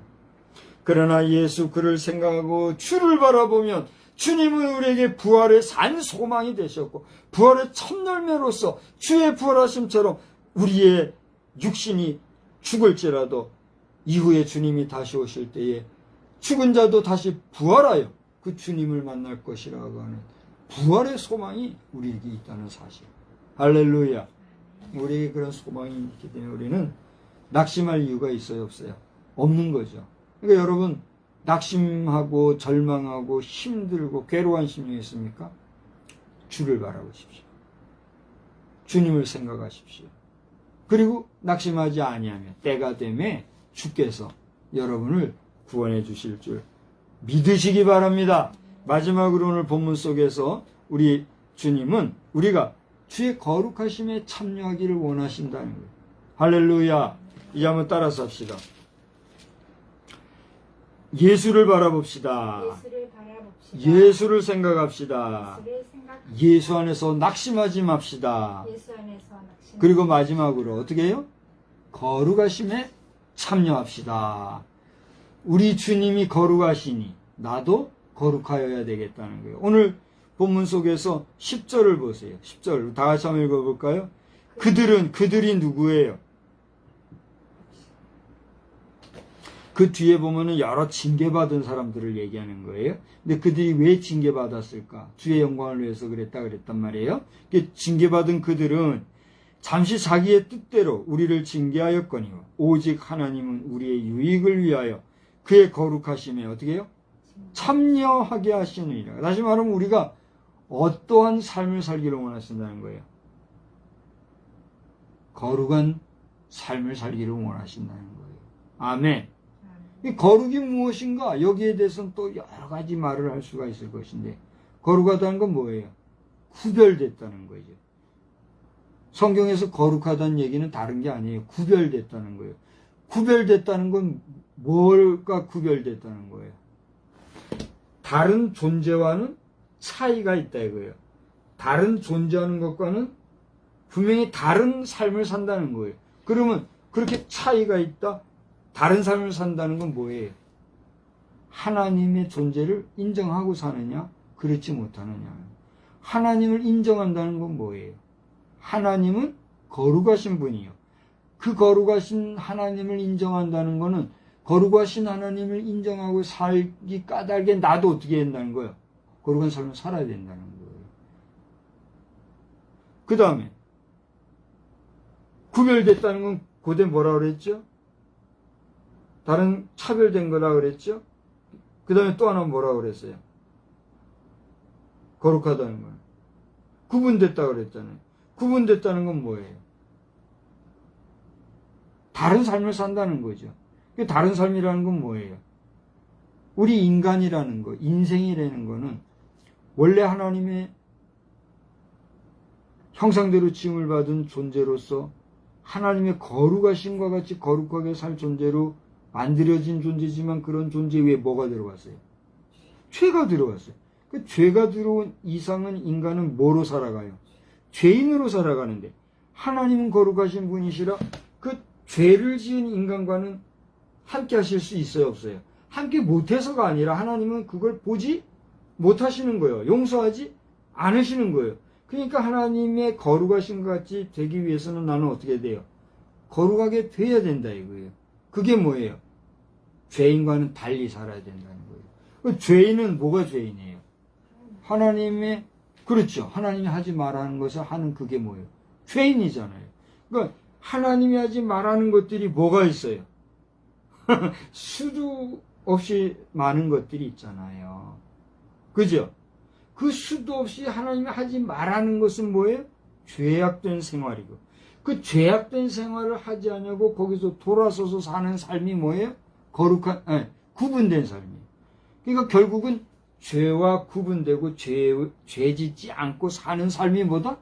그러나 예수 그를 생각하고 주를 바라보면 주님은 우리에게 부활의 산 소망이 되셨고 부활의 첫 열매로서 주의 부활하심처럼 우리의 육신이 죽을지라도 이후에 주님이 다시 오실 때에 죽은 자도 다시 부활하여 그 주님을 만날 것이라고 하는 부활의 소망이 우리에게 있다는 사실. 할렐루야. 우리에게 그런 소망이 있기 때문에 우리는 낙심할 이유가 있어요, 없어요? 없는 거죠. 그러니까 여러분 낙심하고 절망하고 힘들고 괴로운 심령이 있습니까? 주를 바라보십시오. 주님을 생각하십시오. 그리고 낙심하지 아니하면 때가 되면 주께서 여러분을 구원해 주실 줄 믿으시기 바랍니다. 마지막으로 오늘 본문 속에서 우리 주님은 우리가 주의 거룩하심에 참여하기를 원하신다는 거예요. 할렐루야. 이제 한번 따라서 합시다. 예수를 바라봅시다. 예수를 생각합시다. 예수 안에서 낙심하지 맙시다. 그리고 마지막으로 어떻게 해요? 거룩하심에 참여합시다. 우리 주님이 거룩하시니 나도 거룩하여야 되겠다는 거예요. 오늘 본문 속에서 10절을 보세요. 10절 다 같이 한번 읽어볼까요? 그들이 누구예요? 그 뒤에 보면은 여러 징계받은 사람들을 얘기하는 거예요. 근데 그들이 왜 징계받았을까? 주의 영광을 위해서 그랬단 말이에요. 징계받은 그들은 잠시 자기의 뜻대로 우리를 징계하였거니와 오직 하나님은 우리의 유익을 위하여 그의 거룩하심에 어떻게 해요? 참여하게 하시느니라. 다시 말하면 우리가 어떠한 삶을 살기를 원하신다는 거예요. 거룩한 삶을 살기를 원하신다는 거예요. 아멘. 이 거룩이 무엇인가? 여기에 대해서는 또 여러 가지 말을 할 수가 있을 것인데 거룩하다는 건 뭐예요? 구별됐다는 거죠. 성경에서 거룩하다는 얘기는 다른 게 아니에요. 구별됐다는 거예요. 구별됐다는 건 뭘까 구별됐다는 거예요? 다른 존재와는 차이가 있다 이거예요. 다른 존재하는 것과는 분명히 다른 삶을 산다는 거예요. 그러면 그렇게 차이가 있다? 다른 삶을 산다는 건 뭐예요? 하나님의 존재를 인정하고 사느냐? 그렇지 못하느냐? 하나님을 인정한다는 건 뭐예요? 하나님은 거룩하신 분이요. 그 거룩하신 하나님을 인정한다는 거는 거룩하신 하나님을 인정하고 살기 까닭에 나도 어떻게 해야 된다는 거예요? 거룩한 삶을 살아야 된다는 거예요. 그 다음에 구별됐다는 건 고대 뭐라 그랬죠? 다른 차별된 거라 그랬죠? 그 다음에 또 하나 뭐라 그랬어요? 거룩하다는 건 구분됐다 그랬잖아요. 구분됐다는 건 뭐예요? 다른 삶을 산다는 거죠. 다른 삶이라는 건 뭐예요? 우리 인간이라는 거, 인생이라는 거는 원래 하나님의 형상대로 지음을 받은 존재로서 하나님의 거룩하심과 같이 거룩하게 살 존재로 만들어진 존재지만 그런 존재 위에 뭐가 들어갔어요? 죄가 들어갔어요. 그 죄가 들어온 이상은 인간은 뭐로 살아가요? 죄인으로 살아가는데 하나님은 거룩하신 분이시라 그 죄를 지은 인간과는 함께 하실 수 있어요, 없어요? 함께 못해서가 아니라 하나님은 그걸 보지 못하시는 거예요. 용서하지 않으시는 거예요. 그러니까 하나님의 거룩하신 것 같이 되기 위해서는 나는 어떻게 돼요? 거룩하게 돼야 된다 이거예요. 그게 뭐예요? 죄인과는 달리 살아야 된다는 거예요. 죄인은 뭐가 죄인이에요? 하나님의, 그렇죠. 하나님이 하지 말라는 것을 하는 그게 뭐예요? 죄인이잖아요. 그러니까 하나님이 하지 말라는 것들이 뭐가 있어요? 수도 없이 많은 것들이 있잖아요. 그죠? 그 수도 없이 하나님이 하지 말라는 것은 뭐예요? 죄악된 생활이고 그 죄악된 생활을 하지 않냐고 거기서 돌아서서 사는 삶이 뭐예요? 거룩한, 구분된 삶이에요. 그러니까 결국은 죄와 구분되고 죄 짓지 않고 사는 삶이 뭐다?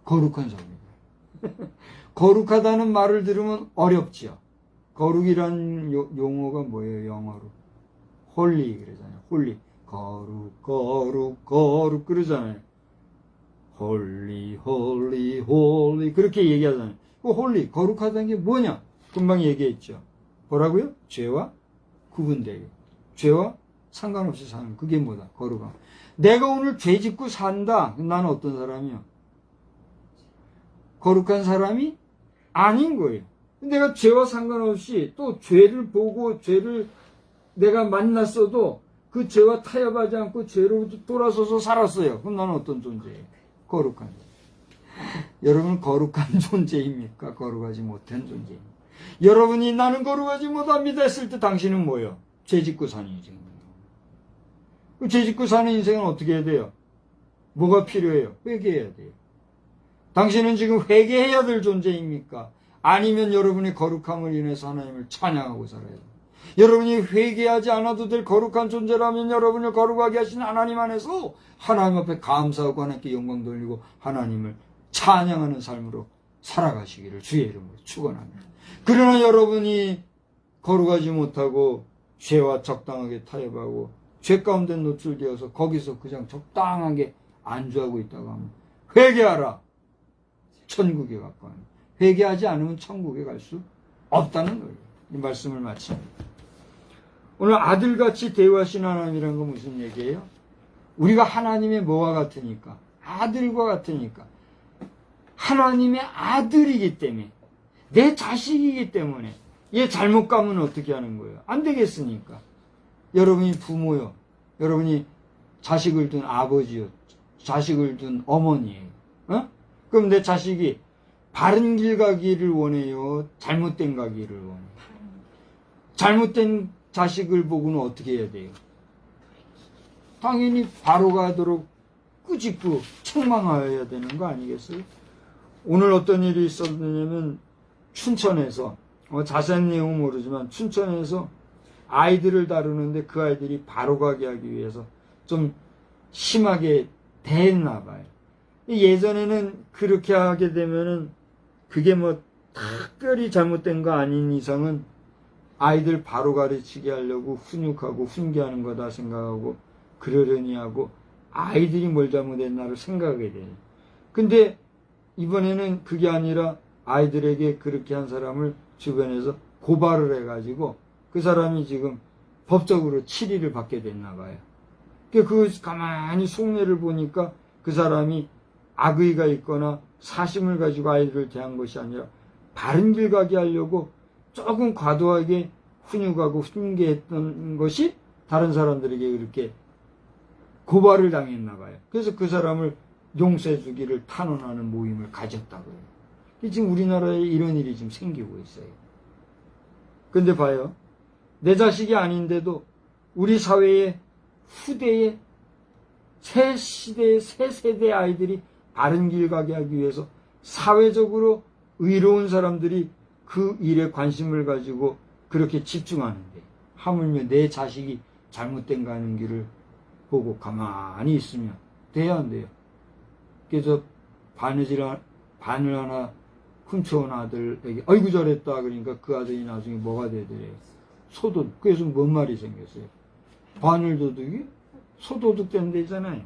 거룩한 삶이다. 거룩하다는 말을 들으면 어렵죠. 거룩이라는 용어가 뭐예요? 영어로 홀리 그러잖아요. 홀리 거룩 그러잖아요. 홀리 그렇게 얘기하잖아요. 그 홀리 거룩하다는 게 뭐냐? 금방 얘기했죠. 뭐라고요? 죄와 구분되게, 죄와 상관없이 사는 그게 뭐다? 거룩함. 내가 오늘 죄 짓고 산다. 나는 어떤 사람이요? 거룩한 사람이 아닌 거예요. 내가 죄와 상관없이 또 죄를 보고 죄를 내가 만났어도 그 죄와 타협하지 않고 죄로 돌아서서 살았어요. 그럼 나는 어떤 존재예요? 거룩한 존재. 여러분 거룩한 존재입니까? 거룩하지 못한 존재입니까? 여러분이 나는 거룩하지 못합니다 했을 때 당신은 뭐예요? 죄 짓고 사는 인생입니다. 그 죄 짓고 사는 인생은 어떻게 해야 돼요? 뭐가 필요해요? 회개해야 돼요. 당신은 지금 회개해야 될 존재입니까? 아니면 여러분의 거룩함을 인해서 하나님을 찬양하고 살아야 돼요. 여러분이 회개하지 않아도 될 거룩한 존재라면 여러분을 거룩하게 하신 하나님 안에서 하나님 앞에 감사하고 하나님께 영광 돌리고 하나님을 찬양하는 삶으로 살아가시기를 주의 이름으로 축원합니다. 그러나 여러분이 거룩하지 못하고 죄와 적당하게 타협하고 죄 가운데 노출되어서 거기서 그냥 적당하게 안주하고 있다고 하면 회개하라. 천국에 가까워. 회개하지 않으면 천국에 갈 수 없다는 거예요. 이 말씀을 마칩니다. 오늘 아들같이 대우하신 하나님이라는 건 무슨 얘기예요? 우리가 하나님의 뭐와 같으니까? 아들과 같으니까. 하나님의 아들이기 때문에, 내 자식이기 때문에, 얘 잘못 가면 어떻게 하는 거예요? 안 되겠으니까. 여러분이 부모요. 여러분이 자식을 둔 아버지요. 자식을 둔 어머니예요. 어? 그럼 내 자식이 바른 길 가기를 원해요? 잘못된 가기를 원해요? 잘못된 자식을 보고는 어떻게 해야 돼요? 당연히 바로 가도록 꾸짖고 책망하여야 되는 거 아니겠어요? 오늘 어떤 일이 있었냐면 춘천에서 자세한 내용은 모르지만 춘천에서 아이들을 다루는데 그 아이들이 바로 가게 하기 위해서 좀 심하게 대했나 봐요. 예전에는 그렇게 하게 되면은 그게 뭐 특별히 잘못된 거 아닌 이상은 아이들 바로 가르치게 하려고 훈육하고 훈계하는 거다 생각하고 그러려니 하고 아이들이 뭘 잘못했나를 생각하게 돼요. 근데 이번에는 그게 아니라 아이들에게 그렇게 한 사람을 주변에서 고발을 해가지고 그 사람이 지금 법적으로 치리를 받게 됐나 봐요. 그 가만히 속내를 보니까 그 사람이 악의가 있거나 사심을 가지고 아이들을 대한 것이 아니라 바른 길 가게 하려고 조금 과도하게 훈육하고 훈계했던 것이 다른 사람들에게 그렇게 고발을 당했나 봐요. 그래서 그 사람을 용서해 주기를 탄원하는 모임을 가졌다고요. 지금 우리나라에 이런 일이 지금 생기고 있어요. 근데 봐요. 내 자식이 아닌데도 우리 사회의 후대의 새 시대의 새 세대 아이들이 바른 길 가게 하기 위해서 사회적으로 의로운 사람들이 그 일에 관심을 가지고 그렇게 집중하는데 하물며 내 자식이 잘못된 가는 길을 보고 가만히 있으면 돼야 안 돼요. 그래서 바늘 하나 훔쳐온 아들에게 아이고 잘했다 그러니까 그 아들이 나중에 뭐가 되더래요? 소도둑. 그래서 뭔 말이 생겼어요? 바늘 도둑이 소도둑 된 데잖아요.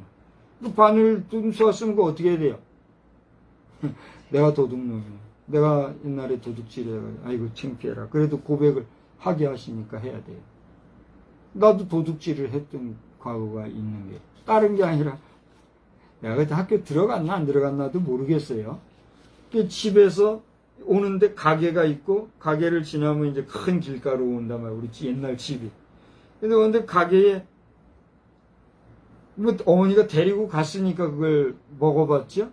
그 바늘 훔쳐왔으면 그거 어떻게 해야 돼요? 내가 도둑놈이야. 내가 옛날에 도둑질 해가지고 아이고 창피해라. 그래도 고백을 하게 하시니까 해야 돼요. 나도 도둑질을 했던 과거가 있는 게 다른 게 아니라 내가 그때 학교 들어갔나 안 들어갔나도 모르겠어요. 그 집에서 오는데 가게가 있고 가게를 지나면 이제 큰 길가로 온단 말이야. 우리 옛날 집이. 근데 오는데 가게에 뭐 어머니가 데리고 갔으니까 그걸 먹어봤죠.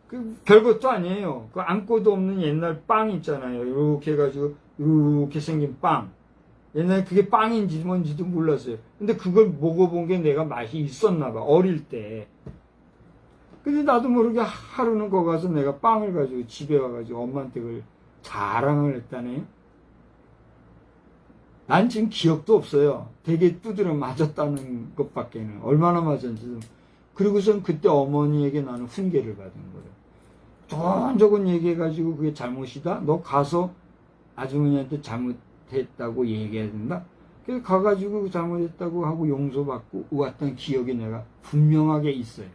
그 별것도 아니에요. 그 아무것도 없는 옛날 빵 있잖아요. 이렇게 해가지고 이렇게 생긴 빵. 옛날에 그게 빵인지 뭔지도 몰랐어요. 근데 그걸 먹어본 게 내가 맛이 있었나 봐. 어릴 때. 근데 나도 모르게 하루는 거기 가서 내가 빵을 가지고 집에 와가지고 엄마한테 그걸 자랑을 했다네. 난 지금 기억도 없어요. 되게 두드려 맞았다는 것밖에는. 얼마나 맞았는지도. 그리고선 그때 어머니에게 나는 훈계를 받은 거예요. 조곤조곤 얘기해가지고 그게 잘못이다? 너 가서 아주머니한테 잘못했다고 얘기해야 된다? 그래서 가가지고 잘못했다고 하고 용서받고 왔던 기억이 내가 분명하게 있어요.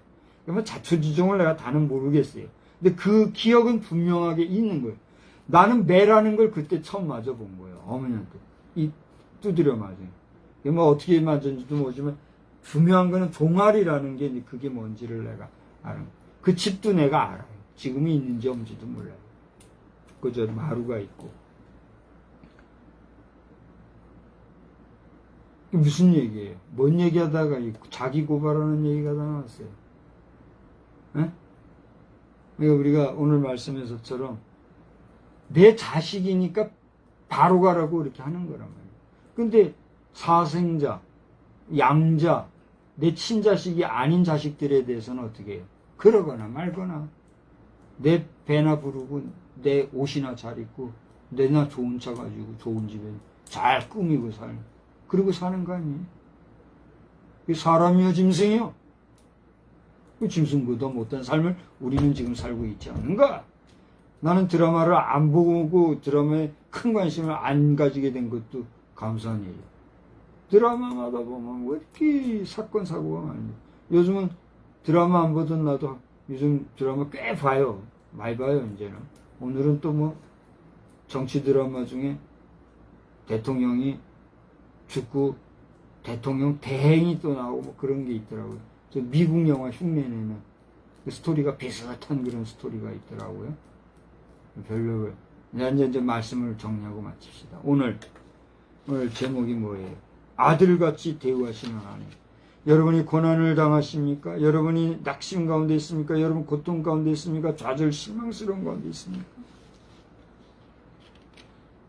그러면 자초지종을 내가 다는 모르겠어요. 근데 그 기억은 분명하게 있는 거예요. 나는 매라는 걸 그때 처음 맞아본 거예요. 어머니한테. 이 두드려 맞아요. 이게 뭐 어떻게 만든지도 모르지만 중요한 거는 종아리라는 게 그게 뭔지를 내가 아는 거예요. 그 집도 내가 알아요. 지금이 있는지 없는지도 몰라요. 그저 마루가 있고. 이게 무슨 얘기예요? 뭔 얘기하다가 자기 고발하는 얘기가 다 나왔어요. 에? 그러니까 우리가 오늘 말씀에서처럼 내 자식이니까 바로 가라고 이렇게 하는 거란 말이에요. 근데 사생자, 양자, 내 친자식이 아닌 자식들에 대해서는 어떻게 해요? 그러거나 말거나 내 배나 부르고 내 옷이나 잘 입고 내나 좋은 차 가지고 좋은 집에 잘 꾸미고 그러고 사는 거 아니에요? 사람이요 짐승이요? 그 짐승보다 못한 삶을 우리는 지금 살고 있지 않은가? 나는 드라마를 안 보고 드라마에 큰 관심을 안 가지게 된 것도 감사한 일이에요. 드라마마다 보면 왜 이렇게 사건 사고가 많이. 요즘은 드라마 안 보던 나도 요즘 드라마 꽤 봐요. 많이 봐요 이제는. 오늘은 또 뭐 정치 드라마 중에 대통령이 죽고 대통령 대행이 또 나오고 뭐 그런 게 있더라고요. 저 미국 영화 흉내내는 그 스토리가 비슷한 그런 스토리가 있더라고요. 별로. 이제 말씀을 정리하고 마칩시다. 오늘 제목이 뭐예요? 아들같이 대우하시는 하나님. 여러분이 고난을 당하십니까? 여러분이 낙심 가운데 있습니까? 여러분 고통 가운데 있습니까? 좌절 실망스러운 가운데 있습니까?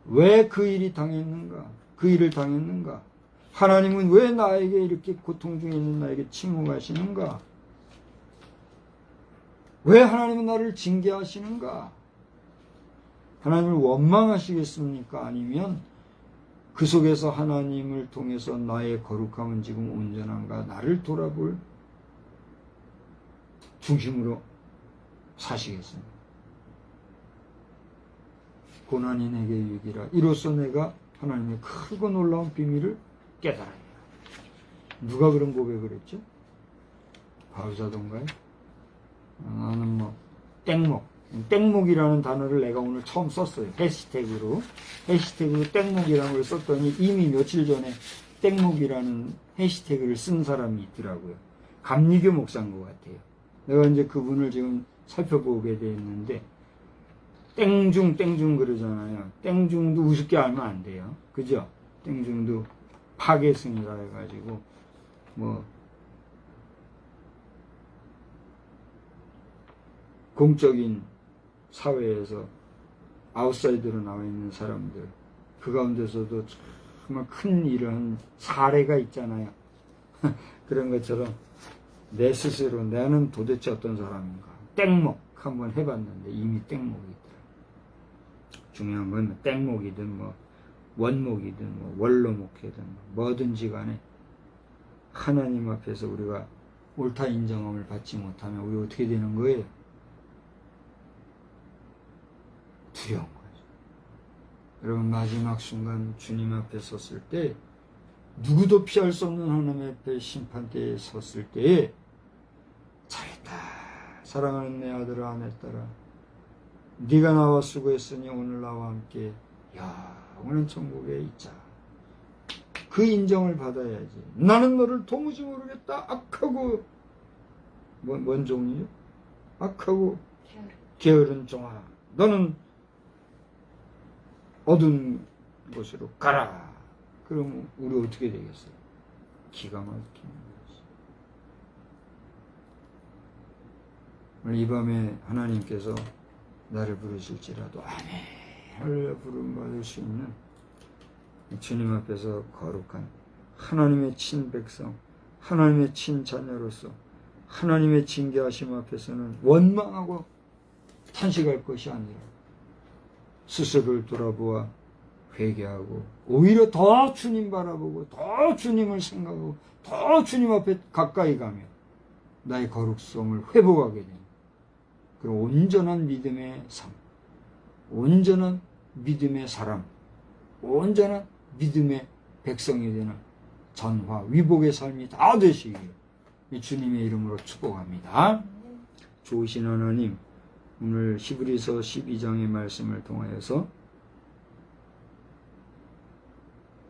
왜 그 일이 당했는가? 그 일을 당했는가? 하나님은 왜 나에게 이렇게 고통 중에 있는 나에게 침묵하시는가? 왜 하나님은 나를 징계하시는가? 하나님을 원망하시겠습니까? 아니면 그 속에서 하나님을 통해서 나의 거룩함은 지금 온전한가? 나를 돌아볼 중심으로 사시겠습니까? 고난이 내게 유익이라. 이로써 내가 하나님의 크고 놀라운 비밀을 깨달아야 해요. 누가 그런 고백을 했죠? 바울사도인가요? 나는 뭐 땡목이라는 단어를 내가 오늘 처음 썼어요. 해시태그로 땡목이라는 걸 썼더니 이미 며칠 전에 땡목이라는 해시태그를 쓴 사람이 있더라고요. 감리교 목사인 것 같아요. 내가 이제 그분을 지금 살펴보게 되었는데 땡중 그러잖아요. 땡중도 우습게 알면 안 돼요. 그죠? 땡중도 파괴승이라 해가지고 뭐 공적인 사회에서 아웃사이더로 나와 있는 사람들, 그 가운데서도 정말 큰 일을 한 사례가 있잖아요. 그런 것처럼 내 스스로 나는 도대체 어떤 사람인가? 땡목 한번 해봤는데 이미 땡목이 있더라. 중요한 건 땡목이든 뭐 원목이든 뭐 원로목이든 뭐든지 간에 하나님 앞에서 우리가 옳다 인정함을 받지 못하면 우리 어떻게 되는 거예요? 두려운 거죠. 여러분 마지막 순간 주님 앞에 섰을 때 누구도 피할 수 없는 하나님 앞에 심판대에 섰을 때에 잘했다 사랑하는 내 아들아 내 딸아 네가 나와 수고했으니 오늘 나와 함께 영원한 천국에 있자. 그 인정을 받아야지. 나는 너를 도무지 모르겠다. 악하고 뭔 종이요? 악하고 게으른 종아 너는 어두운 곳으로 가라. 그럼 우리 어떻게 되겠어요? 기가 막히는 거지. 오늘 이 밤에 하나님께서 나를 부르실지라도 아멘을 부름받을 수 있는 주님 앞에서 거룩한 하나님의 친백성, 하나님의 친자녀로서 하나님의 징계하심 앞에서는 원망하고 탄식할 것이 아니라 스스로를 돌아보아 회개하고 오히려 더 주님 바라보고 더 주님을 생각하고 더 주님 앞에 가까이 가며 나의 거룩성을 회복하게 되는 그런 온전한 믿음의 삶, 온전한 믿음의 사람, 온전한 믿음의 백성이 되는 전화, 위복의 삶이 다 되시길 주님의 이름으로 축복합니다. 좋으신 하나님, 오늘 히브리서 12장의 말씀을 통하여서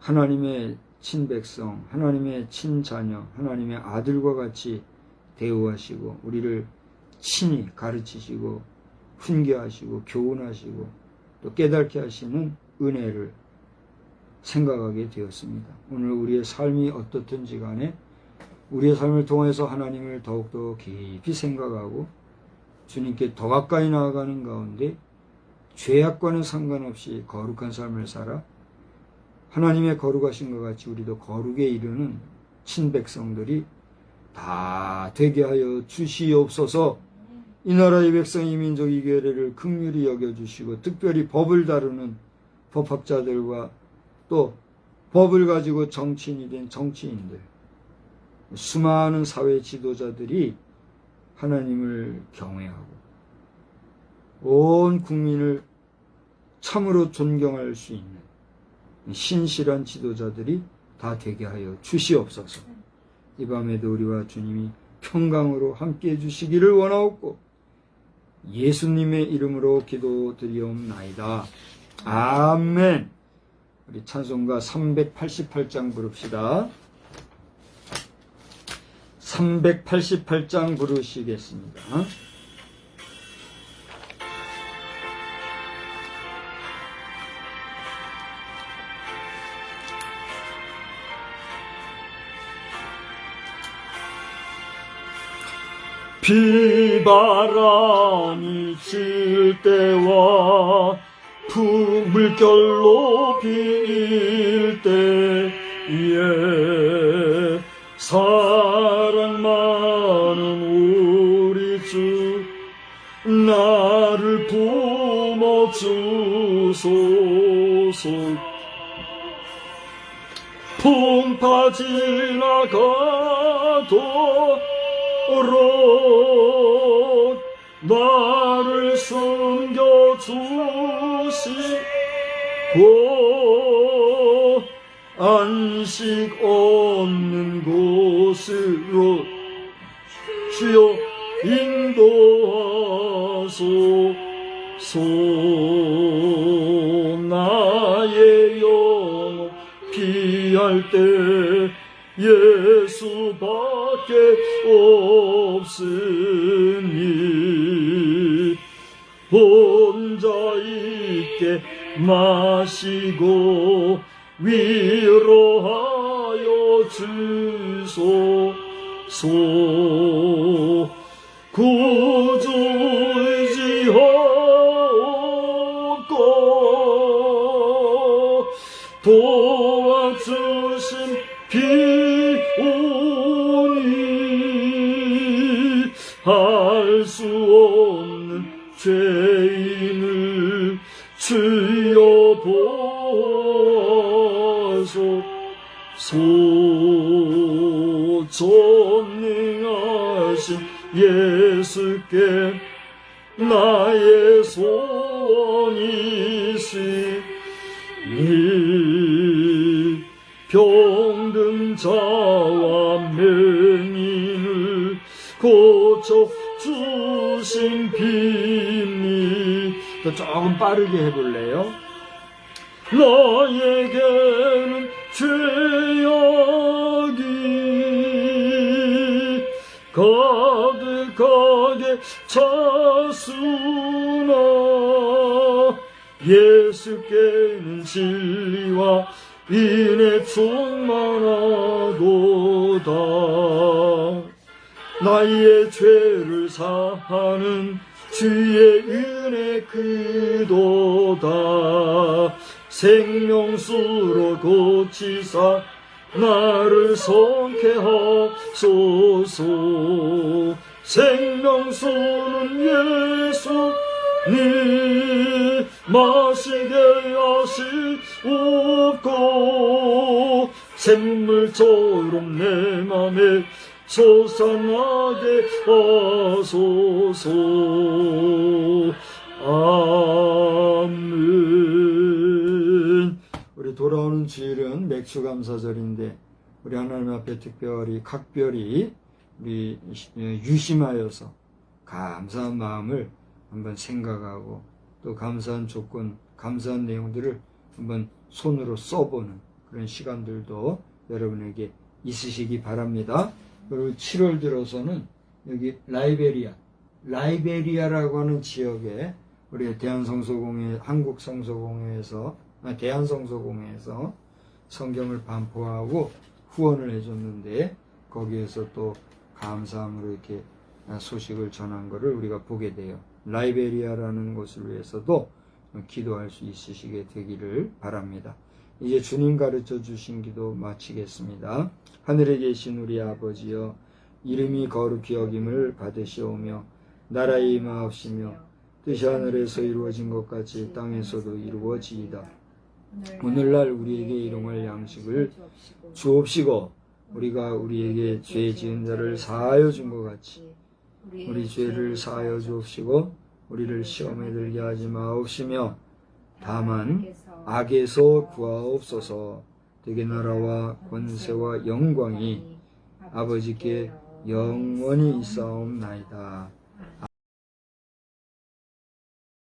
하나님의 친백성, 하나님의 친자녀, 하나님의 아들과 같이 대우하시고 우리를 친히 가르치시고 훈계하시고 교훈하시고 또 깨닫게 하시는 은혜를 생각하게 되었습니다. 오늘 우리의 삶이 어떻든지 간에 우리의 삶을 통해서 하나님을 더욱더 깊이 생각하고 주님께 더 가까이 나아가는 가운데 죄악과는 상관없이 거룩한 삶을 살아 하나님의 거룩하신 것 같이 우리도 거룩에 이르는 친백성들이 다 되게 하여 주시옵소서. 이 나라의 백성, 이 민족, 이 교회를 긍휼히 여겨주시고 특별히 법을 다루는 법학자들과 또 법을 가지고 정치인이 된 정치인들, 수많은 사회 지도자들이 하나님을 경외하고 온 국민을 참으로 존경할 수 있는 신실한 지도자들이 다 되게 하여 주시옵소서. 이 밤에도 우리와 주님이 평강으로 함께 해주시기를 원하옵고 예수님의 이름으로 기도드리옵나이다. 아멘. 우리 찬송가 388장 부릅시다. 388장 부르시겠습니다. 비바람이 칠 때와 물결로 비일 때에 사랑 많은 우리 주 나를 품어주소서. 풍파 지나가도록 나를 숨겨주시고 안식 없는 곳으로 주여 인도하소서. 나의 영혼 피할 때 예수밖에 없으니 혼자 있게 마시고 위로하여 주소서. 구주 의지하옵고 도와주신 비오니 할 수 없는 죄인을 주여 보소서. 전능하신 예수께 나의 소원이시니 병든 자와 맹인을 고쳐주신 비니. 조금 빠르게 해볼래요? 나에게는 죄악이 가득하게 찼으나 예수께는 진리와 인에 충만하도다. 나의 죄를 사하는 주의 은혜 그도다. 생명수로 고치사 나를 성케하소서. 생명수는 예수님 마시게 하시옵고 샘물처럼 내 맘에 솟아나게 하소서. 아멘. 우리 돌아오는 주일은 맥주감사절인데 우리 하나님 앞에 특별히 각별히 우리 유심하여서 감사한 마음을 한번 생각하고 또 감사한 조건, 감사한 내용들을 한번 손으로 써보는 그런 시간들도 여러분에게 있으시기 바랍니다. 그리고 7월 들어서는 여기 라이베리아라고 하는 지역에 우리 대한성서공회에서 성경을 반포하고 후원을 해줬는데 거기에서 또 감사함으로 이렇게 소식을 전한 것을 우리가 보게 돼요. 라이베리아라는 곳을 위해서도 기도할 수 있으시게 되기를 바랍니다. 이제 주님 가르쳐 주신 기도 마치겠습니다. 하늘에 계신 우리 아버지여, 이름이 거룩히 여김을 받으시오며 나라의 임하옵시며 뜻이 하늘에서 이루어진 것 같이 땅에서도 이루어지이다. 오늘날 우리에게 일용할 양식을 주옵시고 우리가 우리에게 죄 지은 자를 사하여 준 것 같이 우리 죄를 사하여 주옵시고 우리를 시험에 들게 하지 마옵시며 다만 악에서 구하옵소서. 되게 나라와 권세와 영광이 아버지께 영원히 있사옵나이다.